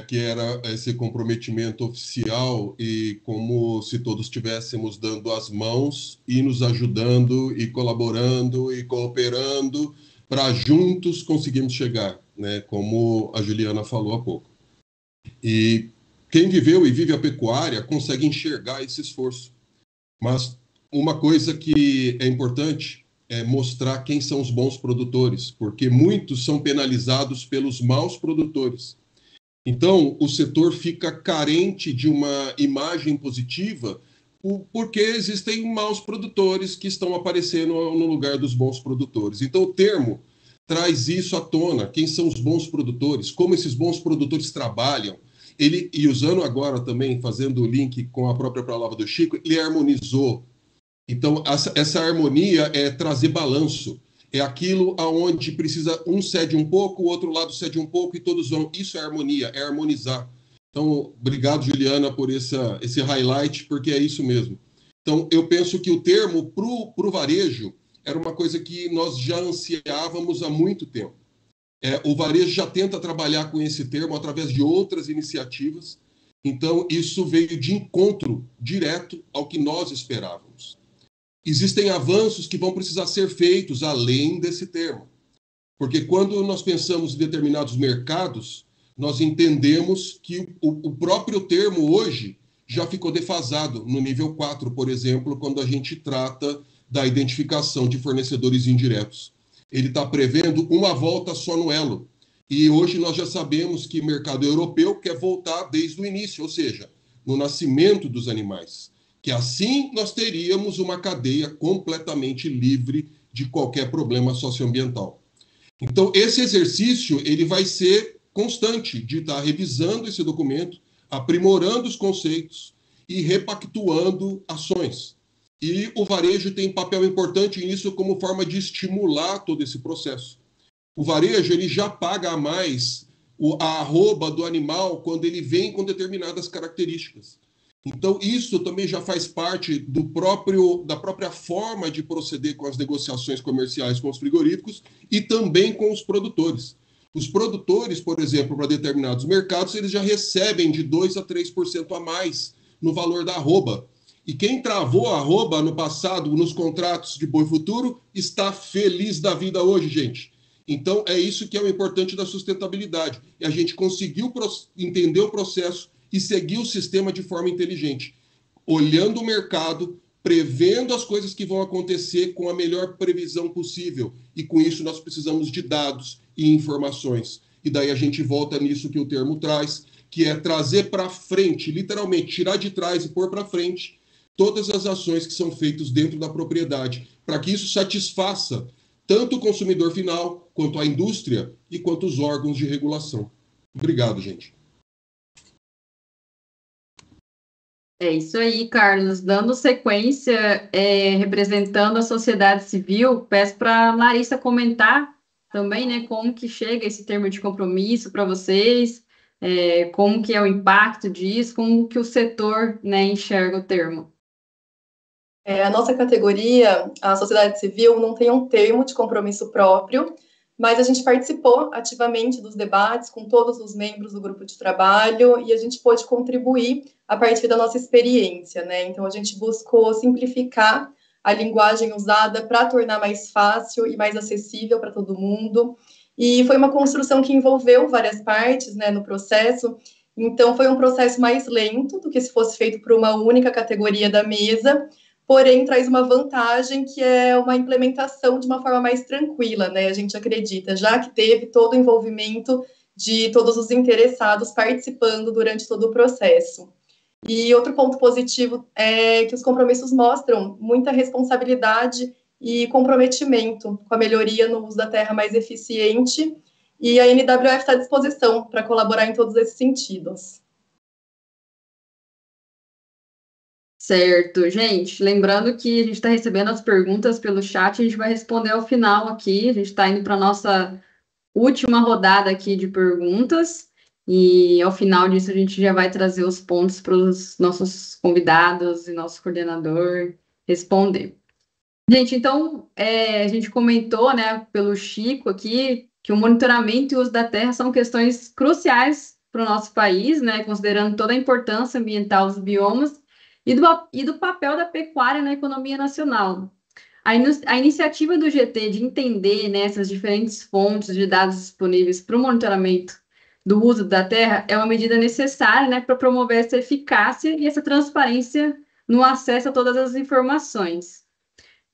Que era esse comprometimento oficial e como se todos estivéssemos dando as mãos e nos ajudando e colaborando e cooperando para juntos conseguirmos chegar, né? Como a Juliana falou há pouco. E quem viveu e vive a pecuária consegue enxergar esse esforço. Mas uma coisa que é importante é mostrar quem são os bons produtores, porque muitos são penalizados pelos maus produtores. Então, o setor fica carente de uma imagem positiva porque existem maus produtores que estão aparecendo no lugar dos bons produtores. Então, o termo traz isso à tona. Quem são os bons produtores? Como esses bons produtores trabalham? E usando agora também, fazendo o link com a própria palavra do Chico, ele harmonizou. Então, essa harmonia é trazer balanço. É aquilo aonde precisa um cede um pouco, o outro lado cede um pouco e todos vão. Isso é harmonia, é harmonizar. Então, obrigado, Juliana, por esse highlight, porque é isso mesmo. Então, eu penso que o termo para o varejo era uma coisa que nós já ansiávamos há muito tempo. O varejo já tenta trabalhar com esse termo através de outras iniciativas. Então, isso veio de encontro direto ao que nós esperávamos. Existem avanços que vão precisar ser feitos além desse termo. Porque quando nós pensamos em determinados mercados, nós entendemos que o próprio termo hoje já ficou defasado no nível 4, por exemplo, quando a gente trata da identificação de fornecedores indiretos. Ele está prevendo uma volta só no elo. E hoje nós já sabemos que o mercado europeu quer voltar desde o início, ou seja, no nascimento dos animais. Que assim nós teríamos uma cadeia completamente livre de qualquer problema socioambiental. Então, esse exercício ele vai ser constante de estar revisando esse documento, aprimorando os conceitos e repactuando ações. E o varejo tem papel importante nisso como forma de estimular todo esse processo. O varejo ele já paga a mais a arroba do animal quando ele vem com determinadas características. Então, isso também já faz parte da própria forma de proceder com as negociações comerciais com os frigoríficos e também com os produtores. Os produtores, por exemplo, para determinados mercados, eles já recebem de 2% a 3% a mais no valor da arroba. E quem travou a arroba no passado, nos contratos de boi futuro, está feliz da vida hoje, gente. Então, é isso que é o importante da sustentabilidade. E a gente conseguiu entender o processo e seguir o sistema de forma inteligente, olhando o mercado, prevendo as coisas que vão acontecer com a melhor previsão possível. E com isso nós precisamos de dados e informações. E daí a gente volta nisso que o termo traz, que é trazer para frente, literalmente, tirar de trás e pôr para frente todas as ações que são feitas dentro da propriedade, para que isso satisfaça tanto o consumidor final, quanto a indústria e quanto os órgãos de regulação. Obrigado, gente. É isso aí, Carlos. Dando sequência, representando a sociedade civil, peço para a Larissa comentar também, né, como que chega esse termo de compromisso para vocês, como que é o impacto disso, como que o setor, né, enxerga o termo. A nossa categoria, a sociedade civil, não tem um termo de compromisso próprio, mas a gente participou ativamente dos debates com todos os membros do grupo de trabalho e a gente pôde contribuir a partir da nossa experiência, né? Então, a gente buscou simplificar a linguagem usada para tornar mais fácil e mais acessível para todo mundo. E foi uma construção que envolveu várias partes, né, no processo. Então, foi um processo mais lento do que se fosse feito por uma única categoria da mesa, porém traz uma vantagem que é uma implementação de uma forma mais tranquila, né? A gente acredita, já que teve todo o envolvimento de todos os interessados participando durante todo o processo. E outro ponto positivo é que os compromissos mostram muita responsabilidade e comprometimento com a melhoria no uso da terra mais eficiente, e a NWF está à disposição para colaborar em todos esses sentidos. Certo, gente. Lembrando que a gente está recebendo as perguntas pelo chat, a gente vai responder ao final aqui. A gente está indo para a nossa última rodada aqui de perguntas, e ao final disso a gente já vai trazer os pontos para os nossos convidados e nosso coordenador responder. Gente, então, a gente comentou, né, pelo Chico aqui, que o monitoramento e o uso da terra são questões cruciais para o nosso país, né, considerando toda a importância ambiental dos biomas e do papel da pecuária na economia nacional. A iniciativa do GT de entender, né, essas diferentes fontes de dados disponíveis para o monitoramento do uso da terra é uma medida necessária, né, para promover essa eficácia e essa transparência no acesso a todas as informações.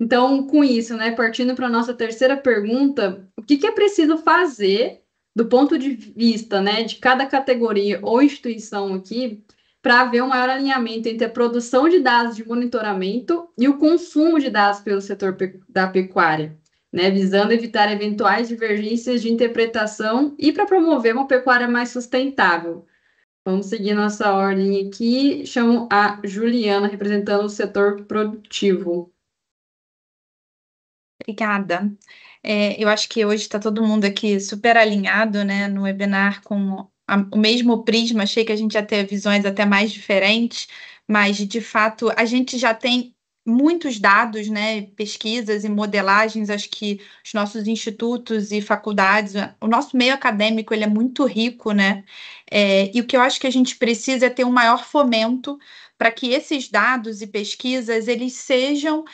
Então, com isso, né, partindo para a nossa terceira pergunta, o que é preciso fazer do ponto de vista, né, de cada categoria ou instituição aqui para haver um maior alinhamento entre a produção de dados de monitoramento e o consumo de dados pelo setor da pecuária, né, visando evitar eventuais divergências de interpretação e para promover uma pecuária mais sustentável. Vamos seguir nossa ordem aqui. Chamo a Juliana, representando o setor produtivo. Obrigada. Eu acho que hoje está todo mundo aqui super alinhado, né, no webinar com o mesmo prisma. Achei que a gente ia ter visões até mais diferentes, mas, de fato, a gente já tem muitos dados, né, pesquisas e modelagens. Acho que os nossos institutos e faculdades, o nosso meio acadêmico, ele é muito rico, né, e o que eu acho que a gente precisa é ter um maior fomento para que esses dados e pesquisas, eles sejam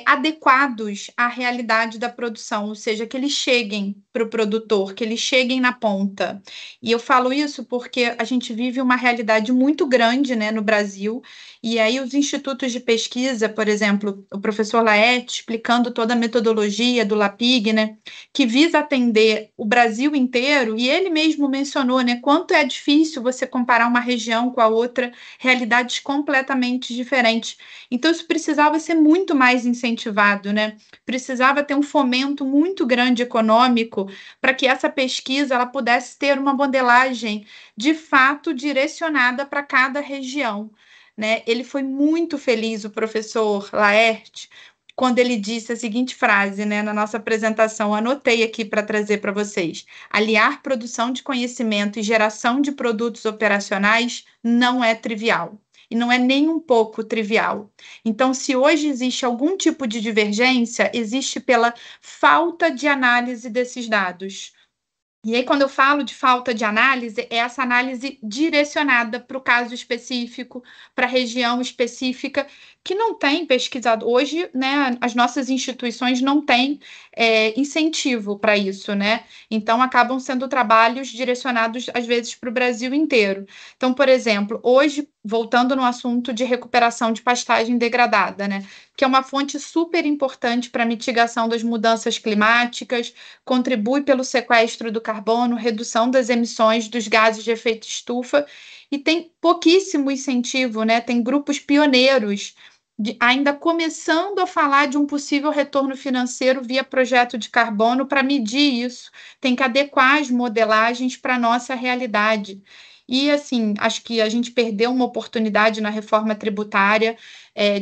adequados à realidade da produção, ou seja, que eles cheguem para o produtor, que eles cheguem na ponta. E eu falo isso porque a gente vive uma realidade muito grande, né, no Brasil, e aí os institutos de pesquisa, por exemplo, o professor Laerte explicando toda a metodologia do LAPIG, né, que visa atender o Brasil inteiro, e ele mesmo mencionou, né, quanto é difícil você comparar uma região com a outra, realidades completamente diferentes. Então, isso precisava ser muito mais incentivado, né? Precisava ter um fomento muito grande econômico para que essa pesquisa ela pudesse ter uma modelagem de fato direcionada para cada região, né? Ele foi muito feliz, o professor Laerte, quando ele disse a seguinte frase, né, na nossa apresentação, anotei aqui para trazer para vocês: aliar produção de conhecimento e geração de produtos operacionais não é trivial. E não é nem um pouco trivial. Então, se hoje existe algum tipo de divergência, existe pela falta de análise desses dados. E aí, quando eu falo de falta de análise, é essa análise direcionada para o caso específico, para a região específica, que não tem pesquisador. Hoje, né, as nossas instituições não têm incentivo para isso, né? Então, acabam sendo trabalhos direcionados, às vezes, para o Brasil inteiro. Então, por exemplo, hoje, voltando no assunto de recuperação de pastagem degradada, né? Que é uma fonte super importante para a mitigação das mudanças climáticas, contribui pelo sequestro do carbono, redução das emissões dos gases de efeito estufa, e tem pouquíssimo incentivo, né? Tem grupos pioneiros ainda começando a falar de um possível retorno financeiro via projeto de carbono para medir isso. Tem que adequar as modelagens para a nossa realidade. E, assim, acho que a gente perdeu uma oportunidade na reforma tributária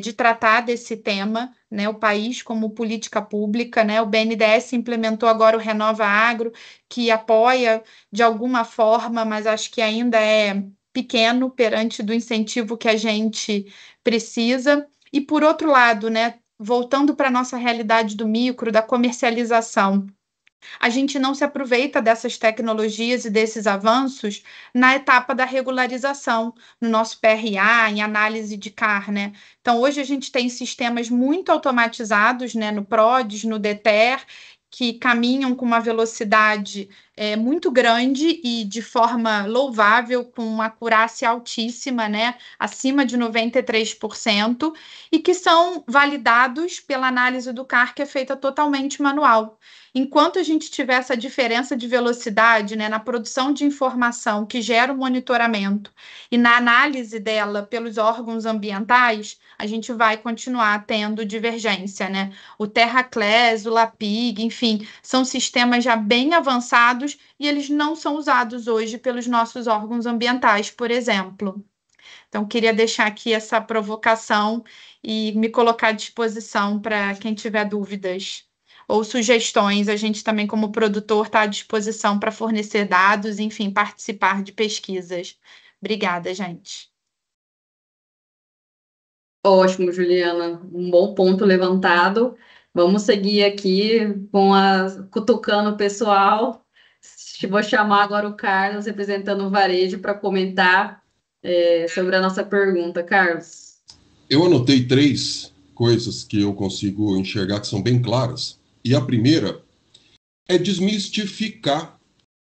de tratar desse tema, né, o país como política pública, né, o BNDES implementou agora o Renova Agro, que apoia de alguma forma, mas acho que ainda é pequeno perante do incentivo que a gente precisa. E, por outro lado, né, voltando para a nossa realidade do micro, da comercialização, a gente não se aproveita dessas tecnologias e desses avanços na etapa da regularização, no nosso PRA, em análise de CAR, né? Então, hoje a gente tem sistemas muito automatizados, né, no PRODES, no DETER, que caminham com uma velocidade muito grande e de forma louvável, com uma acurácia altíssima, né, acima de 93%, e que são validados pela análise do CAR, que é feita totalmente manual. Enquanto a gente tiver essa diferença de velocidade, né, na produção de informação que gera o monitoramento e na análise dela pelos órgãos ambientais, a gente vai continuar tendo divergência, né? O TerraClass, o LAPIG, enfim, são sistemas já bem avançados e eles não são usados hoje pelos nossos órgãos ambientais, por exemplo. Então, queria deixar aqui essa provocação e me colocar à disposição para quem tiver dúvidas ou sugestões. A gente também, como produtor, está à disposição para fornecer dados, enfim, participar de pesquisas. Obrigada, gente. Ótimo, Juliana. Um bom ponto levantado. Vamos seguir aqui cutucando o pessoal. Vou chamar agora o Carlos, representando o varejo, para comentar sobre a nossa pergunta. Carlos. Eu anotei 3 coisas que eu consigo enxergar que são bem claras. E a primeira é desmistificar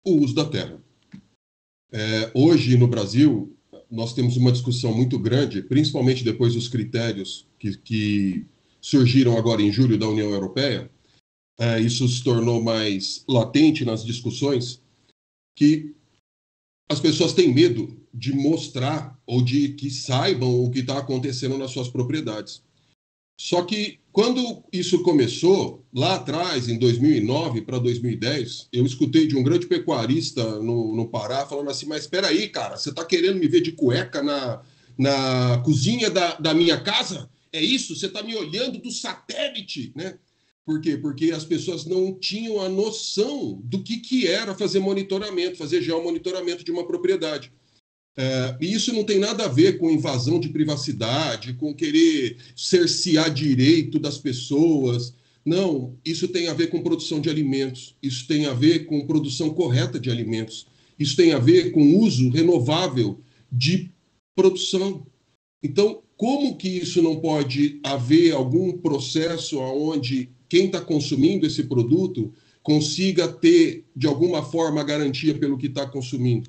o uso da terra. Hoje, no Brasil, nós temos uma discussão muito grande, principalmente depois dos critérios que surgiram agora em julho da União Europeia. Isso se tornou mais latente nas discussões, que as pessoas têm medo de mostrar ou de que saibam o que está acontecendo nas suas propriedades. Só que quando isso começou, lá atrás, em 2009 para 2010, eu escutei de um grande pecuarista no Pará falando assim, mas espera aí, cara, você está querendo me ver de cueca na cozinha da minha casa? É isso? Você está me olhando do satélite, né? Por quê? Porque as pessoas não tinham a noção do que era fazer monitoramento, fazer geomonitoramento de uma propriedade. E isso não tem nada a ver com invasão de privacidade, com querer cercear direito das pessoas. Não, isso tem a ver com produção de alimentos, isso tem a ver com produção correta de alimentos, isso tem a ver com uso renovável de produção. Então, como que isso não pode haver algum processo onde quem está consumindo esse produto consiga ter, de alguma forma, a garantia pelo que está consumindo?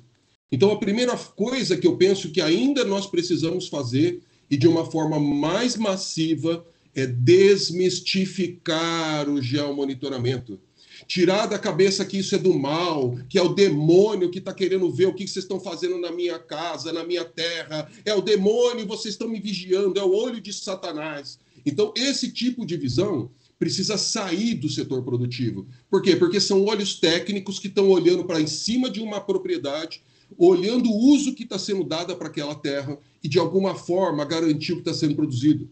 Então, a primeira coisa que eu penso que ainda nós precisamos fazer, e de uma forma mais massiva, é desmistificar o geomonitoramento. Tirar da cabeça que isso é do mal, que é o demônio que está querendo ver o que vocês estão fazendo na minha casa, na minha terra. É o demônio, vocês estão me vigiando, é o olho de Satanás. Então, esse tipo de visão precisa sair do setor produtivo. Por quê? Porque são olhos técnicos que estão olhando para em cima de uma propriedade, olhando o uso que está sendo dado para aquela terra e, de alguma forma, garantir o que está sendo produzido.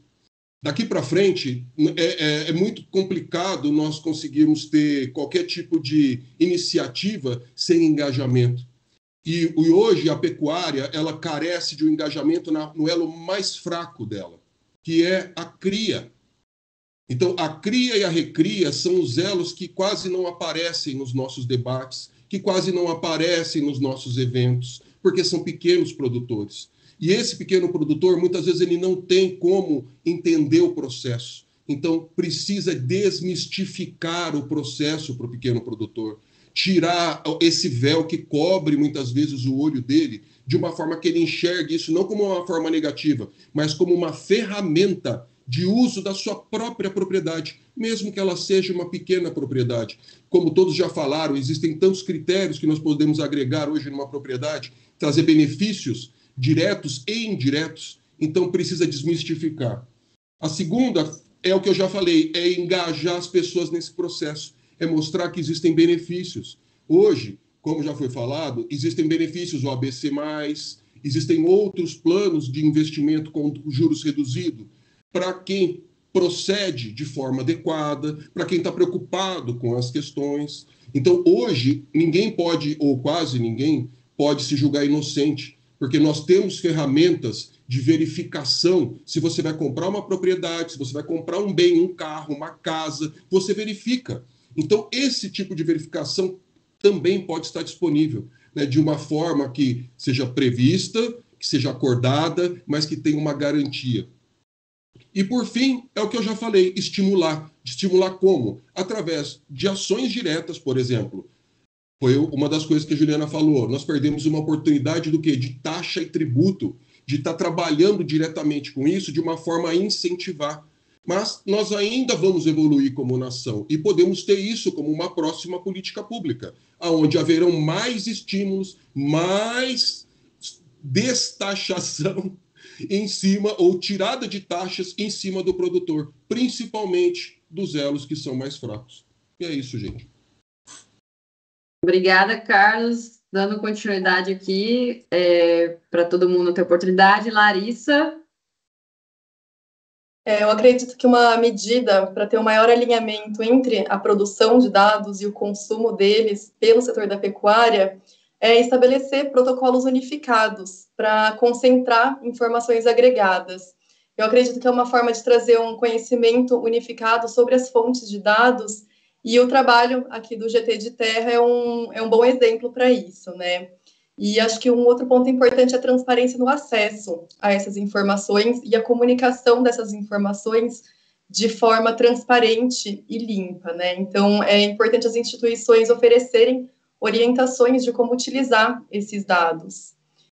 Daqui para frente, é muito complicado nós conseguirmos ter qualquer tipo de iniciativa sem engajamento. E hoje a pecuária ela carece de um engajamento no elo mais fraco dela, que é a cria. Então, a cria e a recria são os elos que quase não aparecem nos nossos debates, que quase não aparecem nos nossos eventos, porque são pequenos produtores. E esse pequeno produtor, muitas vezes, ele não tem como entender o processo. Então, precisa desmistificar o processo para o pequeno produtor, tirar esse véu que cobre, muitas vezes, o olho dele, de uma forma que ele enxergue isso não como uma forma negativa, mas como uma ferramenta de uso da sua própria propriedade, mesmo que ela seja uma pequena propriedade. Como todos já falaram, existem tantos critérios que nós podemos agregar hoje numa propriedade, trazer benefícios diretos e indiretos, então precisa desmistificar. A segunda é o que eu já falei, é engajar as pessoas nesse processo, é mostrar que existem benefícios. Hoje, como já foi falado, existem benefícios do ABC+, existem outros planos de investimento com juros reduzidos, para quem procede de forma adequada, para quem está preocupado com as questões. Então, hoje, ninguém pode, ou quase ninguém, pode se julgar inocente, porque nós temos ferramentas de verificação. Se você vai comprar uma propriedade, se você vai comprar um bem, um carro, uma casa, você verifica. Então, esse tipo de verificação também pode estar disponível, né, de uma forma que seja prevista, que seja acordada, mas que tenha uma garantia. E, por fim, é o que eu já falei, estimular. Estimular como? Através de ações diretas, por exemplo. Foi uma das coisas que a Juliana falou. Nós perdemos uma oportunidade do quê? De taxa e tributo, de estar trabalhando diretamente com isso de uma forma a incentivar. Mas nós ainda vamos evoluir como nação e podemos ter isso como uma próxima política pública, onde haverão mais estímulos, mais destaxação em cima, ou tirada de taxas em cima do produtor, principalmente dos elos que são mais fracos. E é isso, gente. Obrigada, Carlos. Dando continuidade aqui, para todo mundo ter oportunidade. Larissa? Eu acredito que uma medida para ter um maior alinhamento entre a produção de dados e o consumo deles pelo setor da pecuária é estabelecer protocolos unificados para concentrar informações agregadas. Eu acredito que é uma forma de trazer um conhecimento unificado sobre as fontes de dados, e o trabalho aqui do GT de Terra é um bom exemplo para isso, né? E acho que um outro ponto importante é a transparência no acesso a essas informações e a comunicação dessas informações de forma transparente e limpa, né? Então, é importante as instituições oferecerem orientações de como utilizar esses dados.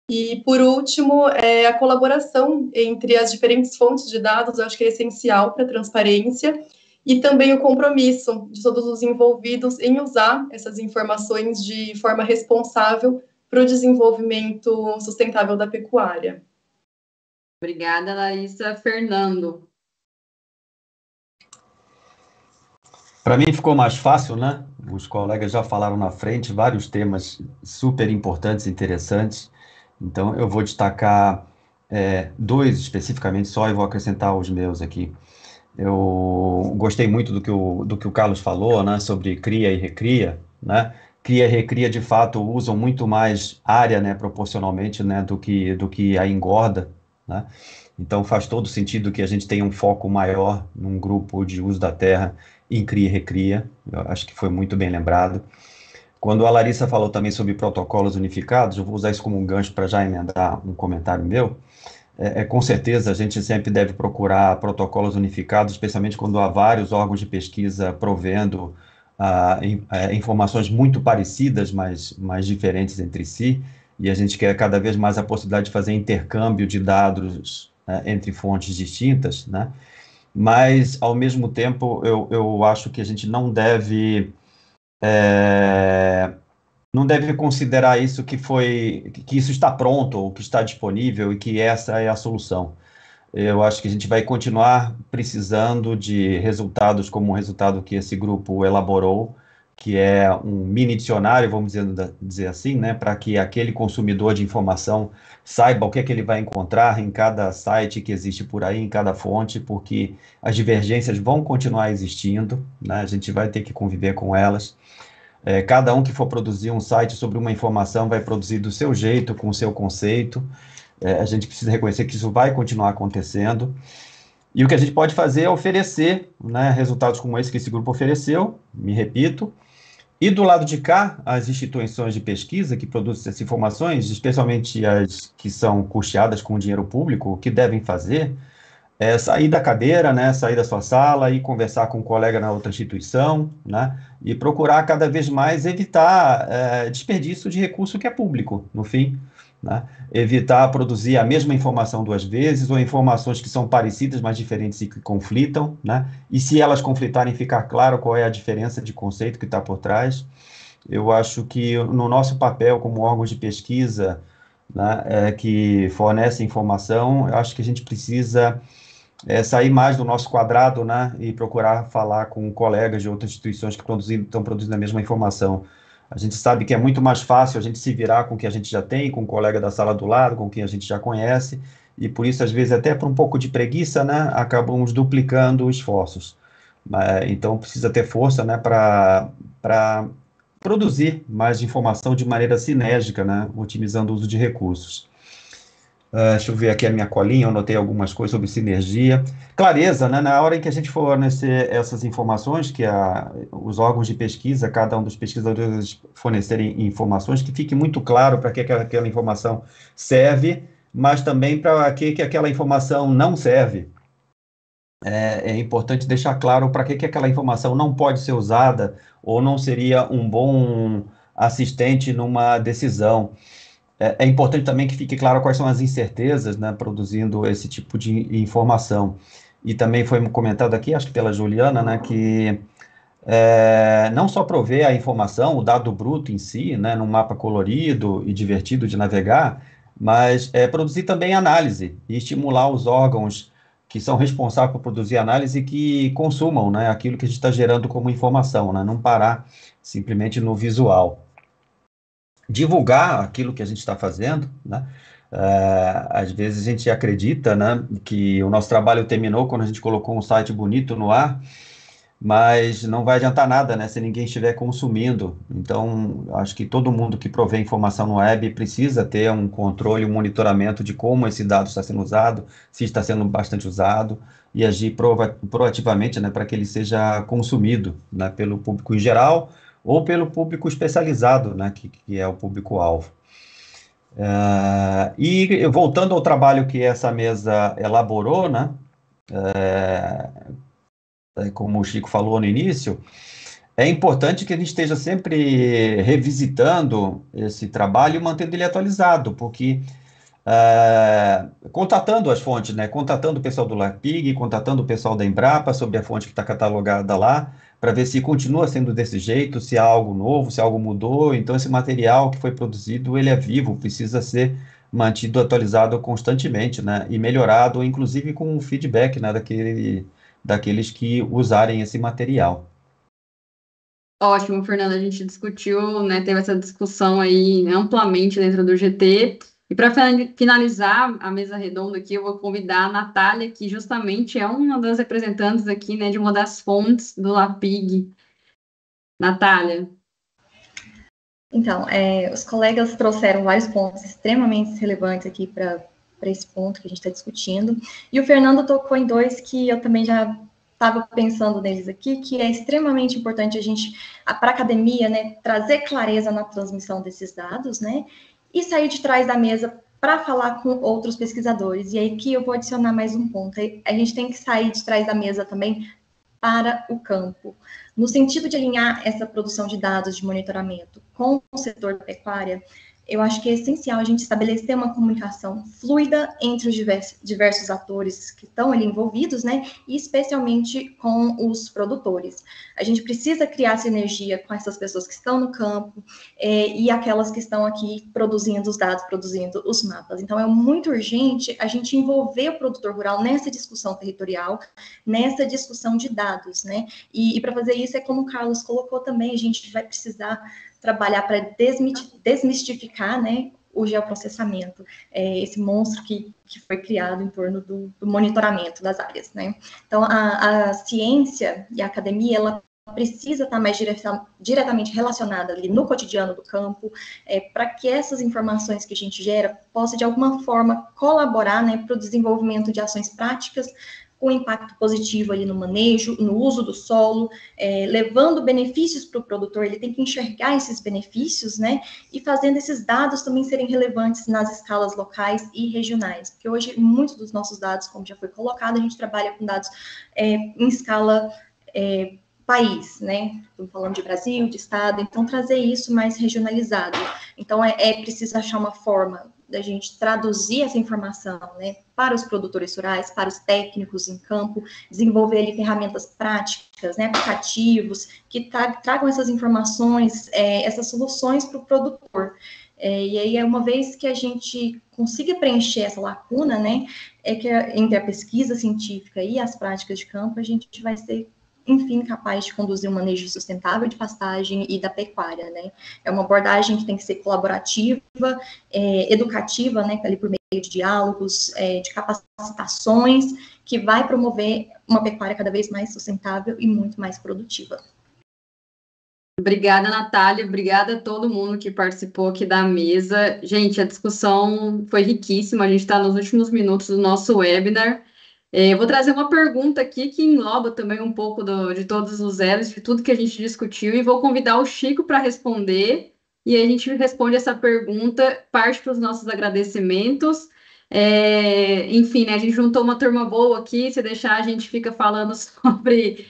E, por último, a colaboração entre as diferentes fontes de dados, eu acho que é essencial para a transparência, e também o compromisso de todos os envolvidos em usar essas informações de forma responsável para o desenvolvimento sustentável da pecuária. Obrigada, Larissa. Fernando? Para mim ficou mais fácil, né? Os colegas já falaram na frente vários temas super importantes e interessantes. Então, eu vou destacar dois especificamente só e vou acrescentar os meus aqui. Eu gostei muito do que o Carlos falou, né? Sobre cria e recria, né? Cria e recria, de fato, usam muito mais área, né, proporcionalmente, né, do que a engorda, né? Então, faz todo sentido que a gente tenha um foco maior num grupo de uso da terra em cria e recria. Eu acho que foi muito bem lembrado. Quando a Larissa falou também sobre protocolos unificados, eu vou usar isso como um gancho para já emendar um comentário meu. Com certeza, a gente sempre deve procurar protocolos unificados, especialmente quando há vários órgãos de pesquisa provendo informações muito parecidas, mas diferentes entre si, e a gente quer cada vez mais a possibilidade de fazer intercâmbio de dados entre fontes distintas, né? Mas, ao mesmo tempo, eu acho que a gente não deve considerar isso que isso está pronto, ou que está disponível, e que essa é a solução. Eu acho que a gente vai continuar precisando de resultados como o resultado que esse grupo elaborou, que é um mini dicionário, vamos dizer assim, né, para que aquele consumidor de informação saiba o que é que ele vai encontrar em cada site que existe por aí, em cada fonte, porque as divergências vão continuar existindo, né, a gente vai ter que conviver com elas. Cada um que for produzir um site sobre uma informação vai produzir do seu jeito, com o seu conceito. A gente precisa reconhecer que isso vai continuar acontecendo. E o que a gente pode fazer é oferecer, né, resultados como esse que esse grupo ofereceu, me repito. E do lado de cá, as instituições de pesquisa que produzem essas informações, especialmente as que são custeadas com dinheiro público, o que devem fazer é sair da cadeira, né, sair da sua sala e conversar com um colega na outra instituição, né, e procurar cada vez mais evitar desperdício de recurso que é público, no fim, né, evitar produzir a mesma informação duas vezes, ou informações que são parecidas, mas diferentes e que conflitam, né, e se elas conflitarem, ficar claro qual é a diferença de conceito que está por trás. Eu acho que no nosso papel como órgãos de pesquisa, né, que fornece informação, eu acho que a gente precisa sair mais do nosso quadrado, né, e procurar falar com colegas de outras instituições que estão produzindo a mesma informação. A gente sabe que é muito mais fácil a gente se virar com o que a gente já tem, com o colega da sala do lado, com quem a gente já conhece, e por isso, às vezes, até por um pouco de preguiça, né, acabamos duplicando esforços. Então, precisa ter força, né, para produzir mais informação de maneira sinérgica, né, otimizando o uso de recursos. Deixa eu ver aqui a minha colinha, eu anotei algumas coisas sobre sinergia. Clareza, né? Na hora em que a gente for fornecer essas informações, que os órgãos de pesquisa, cada um dos pesquisadores fornecerem informações, que fique muito claro para que aquela informação serve, mas também para que aquela informação não serve. É importante deixar claro para que aquela informação não pode ser usada ou não seria um bom assistente numa decisão. É importante também que fique claro quais são as incertezas, né, produzindo esse tipo de informação. E também foi comentado aqui, acho que pela Juliana, né, que não só prover a informação, o dado bruto em si, né, num mapa colorido e divertido de navegar, mas produzir também análise e estimular os órgãos que são responsáveis por produzir análise que consumam, né, aquilo que a gente está gerando como informação, né, não parar simplesmente no visual. Divulgar aquilo que a gente está fazendo, né? Às vezes a gente acredita, né, que o nosso trabalho terminou quando a gente colocou um site bonito no ar, mas não vai adiantar nada, né, se ninguém estiver consumindo. Então, acho que todo mundo que provê informação no web precisa ter um controle, um monitoramento de como esse dado está sendo usado, se está sendo bastante usado, e agir proativamente, né, para que ele seja consumido, né, pelo público em geral, ou pelo público especializado, né, que é o público-alvo. E voltando ao trabalho que essa mesa elaborou, né, como o Chico falou no início, é importante que a gente esteja sempre revisitando esse trabalho e mantendo ele atualizado, porque contatando as fontes, né, contatando o pessoal do LAPIG, contatando o pessoal da Embrapa sobre a fonte que está catalogada lá, para ver se continua sendo desse jeito, se há algo novo, se algo mudou. Então, esse material que foi produzido, ele é vivo, precisa ser mantido atualizado constantemente, né, e melhorado, inclusive com o feedback, né, daqueles que usarem esse material. Ótimo, Fernanda, a gente discutiu, né, teve essa discussão aí amplamente dentro do GT. E para finalizar a mesa redonda aqui, eu vou convidar a Natália, que justamente é uma das representantes aqui, né, de uma das fontes do LAPIG. Natália. Então, os colegas trouxeram vários pontos extremamente relevantes aqui para esse ponto que a gente está discutindo. E o Fernando tocou em dois que eu também já estava pensando neles aqui, que é extremamente importante a gente, para a academia, né, trazer clareza na transmissão desses dados, né, e sair de trás da mesa para falar com outros pesquisadores. E aí que eu vou adicionar mais um ponto. A gente tem que sair de trás da mesa também para o campo, no sentido de alinhar essa produção de dados de monitoramento com o setor da pecuária. Eu acho que é essencial a gente estabelecer uma comunicação fluida entre os diversos atores que estão ali envolvidos, né, e especialmente com os produtores. A gente precisa criar sinergia com essas pessoas que estão no campo e aquelas que estão aqui produzindo os dados, produzindo os mapas. Então, é muito urgente a gente envolver o produtor rural nessa discussão territorial, nessa discussão de dados, né, e para fazer isso, é como o Carlos colocou também, a gente vai precisar trabalhar para desmistificar, né, o geoprocessamento, esse monstro que foi criado em torno do monitoramento das áreas, né. Então, a ciência e a academia, ela precisa estar mais diretamente relacionada ali no cotidiano do campo, para que essas informações que a gente gera possa, de alguma forma, colaborar, né, para o desenvolvimento de ações práticas com impacto positivo ali no manejo, no uso do solo, levando benefícios para o produtor. Ele tem que enxergar esses benefícios, né, e fazendo esses dados também serem relevantes nas escalas locais e regionais, porque hoje muitos dos nossos dados, como já foi colocado, a gente trabalha com dados em escala país, né, estamos falando de Brasil, de estado, então trazer isso mais regionalizado. Então, é preciso achar uma forma da gente traduzir essa informação, né, para os produtores rurais, para os técnicos em campo, desenvolver ali ferramentas práticas, né, aplicativos, que tragam essas informações, essas soluções para o produtor. E aí, uma vez que a gente consiga preencher essa lacuna, né, que entre a pesquisa científica e as práticas de campo, a gente vai ser, enfim, capaz de conduzir um manejo sustentável de pastagem e da pecuária, né? É uma abordagem que tem que ser colaborativa, educativa, né, ali por meio de diálogos, de capacitações, que vai promover uma pecuária cada vez mais sustentável e muito mais produtiva. Obrigada, Natália. Obrigada a todo mundo que participou aqui da mesa. Gente, a discussão foi riquíssima. A gente está nos últimos minutos do nosso webinar. Eu vou trazer uma pergunta aqui que engloba também um pouco de todos os elos, de tudo que a gente discutiu, e vou convidar o Chico para responder. E aí a gente responde essa pergunta, parte para os nossos agradecimentos. Enfim, né, a gente juntou uma turma boa aqui. Se deixar, a gente fica falando sobre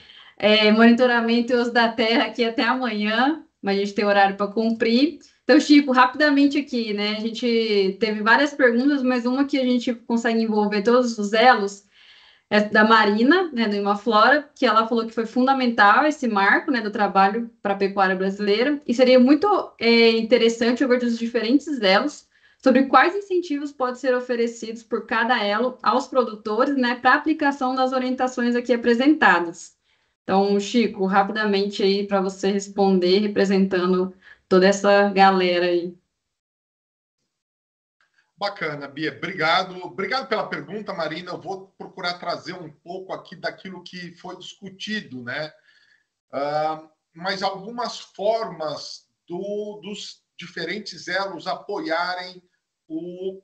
monitoramento e uso da terra aqui até amanhã, mas a gente tem horário para cumprir. Então, Chico, rapidamente aqui, né? A gente teve várias perguntas, mas uma que a gente consegue envolver todos os elos é da Marina, né, do Imaflora, que ela falou que foi fundamental esse marco, né, do trabalho para a pecuária brasileira, e seria muito interessante ouvir dos diferentes elos sobre quais incentivos podem ser oferecidos por cada elo aos produtores, né, para a aplicação das orientações aqui apresentadas. Então, Chico, rapidamente aí para você responder, representando toda essa galera aí. Bacana, Bia. Obrigado. Obrigado pela pergunta, Marina. Eu vou procurar trazer um pouco aqui daquilo que foi discutido, né? Mas algumas formas dos diferentes elos apoiarem o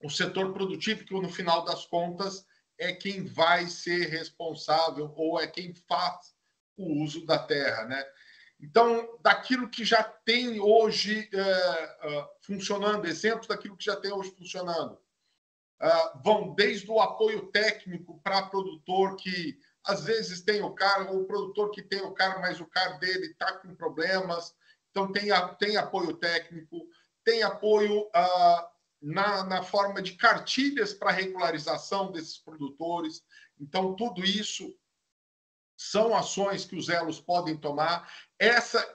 setor produtivo, que no final das contas é quem vai ser responsável ou é quem faz o uso da terra, né? Então, daquilo que já tem hoje funcionando, exemplos daquilo que já tem hoje funcionando, vão desde o apoio técnico para produtor que às vezes tem o carro, ou o produtor que tem o carro, mas o carro dele está com problemas, então tem apoio técnico, tem apoio na forma de cartilhas para regularização desses produtores. Então, tudo isso são ações que os elos podem tomar.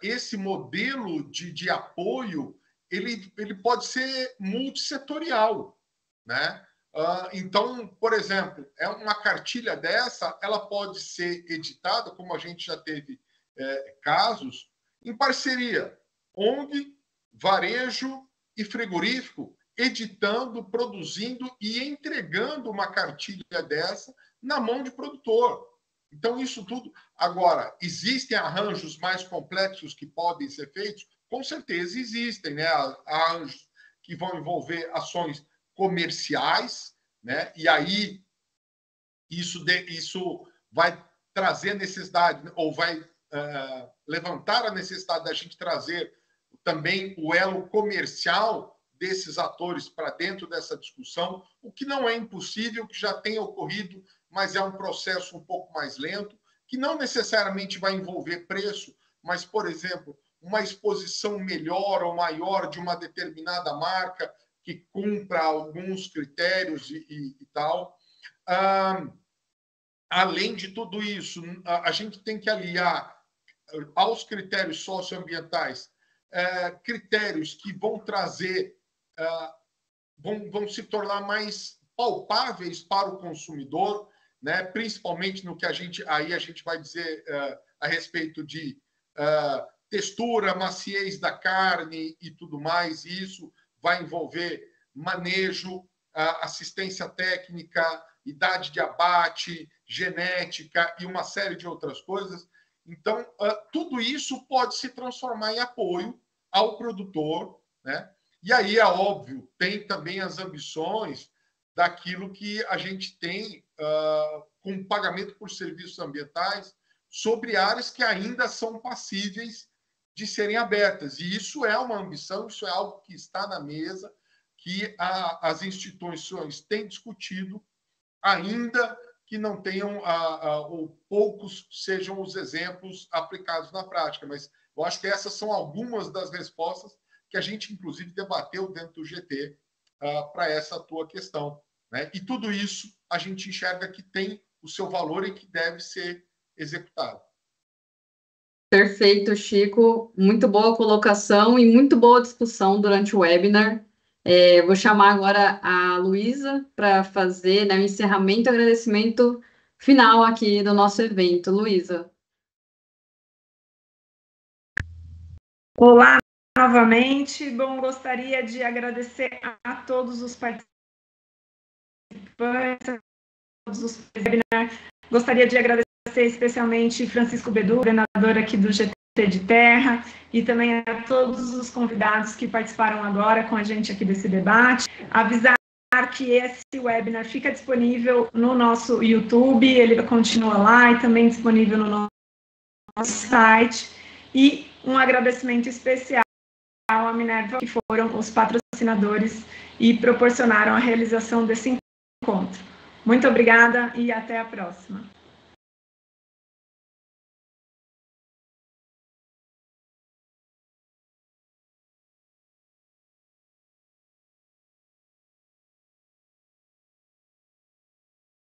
Esse modelo de apoio, ele pode ser multissetorial, né? Então, por exemplo, uma cartilha dessa, ela pode ser editada, como a gente já teve casos, em parceria, ONG, varejo e frigorífico, editando, produzindo e entregando uma cartilha dessa na mão de produtor. Então, isso tudo... Agora, existem arranjos mais complexos que podem ser feitos? Com certeza existem, né? Arranjos que vão envolver ações comerciais, né? E aí isso vai trazer necessidade, ou vai levantar a necessidade da gente trazer também o elo comercial desses atores para dentro dessa discussão, o que não é impossível, que já tem ocorrido, mas é um processo um pouco mais lento, que não necessariamente vai envolver preço, mas, por exemplo, uma exposição melhor ou maior de uma determinada marca que cumpra alguns critérios e tal. Além de tudo isso, a gente tem que aliar aos critérios socioambientais critérios que vão trazer, vão se tornar mais palpáveis para o consumidor, né? Principalmente no que a gente vai dizer a respeito de textura, maciez da carne e tudo mais. E isso vai envolver manejo, assistência técnica, idade de abate, genética e uma série de outras coisas. Então, tudo isso pode se transformar em apoio ao produtor, né? E aí, é óbvio, tem também as ambições daquilo que a gente tem com pagamento por serviços ambientais sobre áreas que ainda são passíveis de serem abertas. E isso é uma ambição, isso é algo que está na mesa, que as instituições têm discutido, ainda que não tenham, ou poucos sejam os exemplos aplicados na prática. Mas eu acho que essas são algumas das respostas que a gente, inclusive, debateu dentro do GT para essa tua questão, né? E tudo isso a gente enxerga que tem o seu valor e que deve ser executado. Perfeito, Chico. Muito boa colocação e muito boa discussão durante o webinar. Vou chamar agora a Luísa para fazer, né, o encerramento e agradecimento final aqui do nosso evento. Luísa. Olá, novamente. Bom, gostaria de agradecer a todos os participantes, a todos os webinars. Gostaria de agradecer especialmente Francisco Bedu, coordenador aqui do GT de Terra, e também a todos os convidados que participaram agora com a gente aqui desse debate. Avisar que esse webinar fica disponível no nosso YouTube, ele continua lá e também disponível no nosso site. E um agradecimento especial à Minerva, que foram os patrocinadores e proporcionaram a realização desse encontro. Muito obrigada e até a próxima.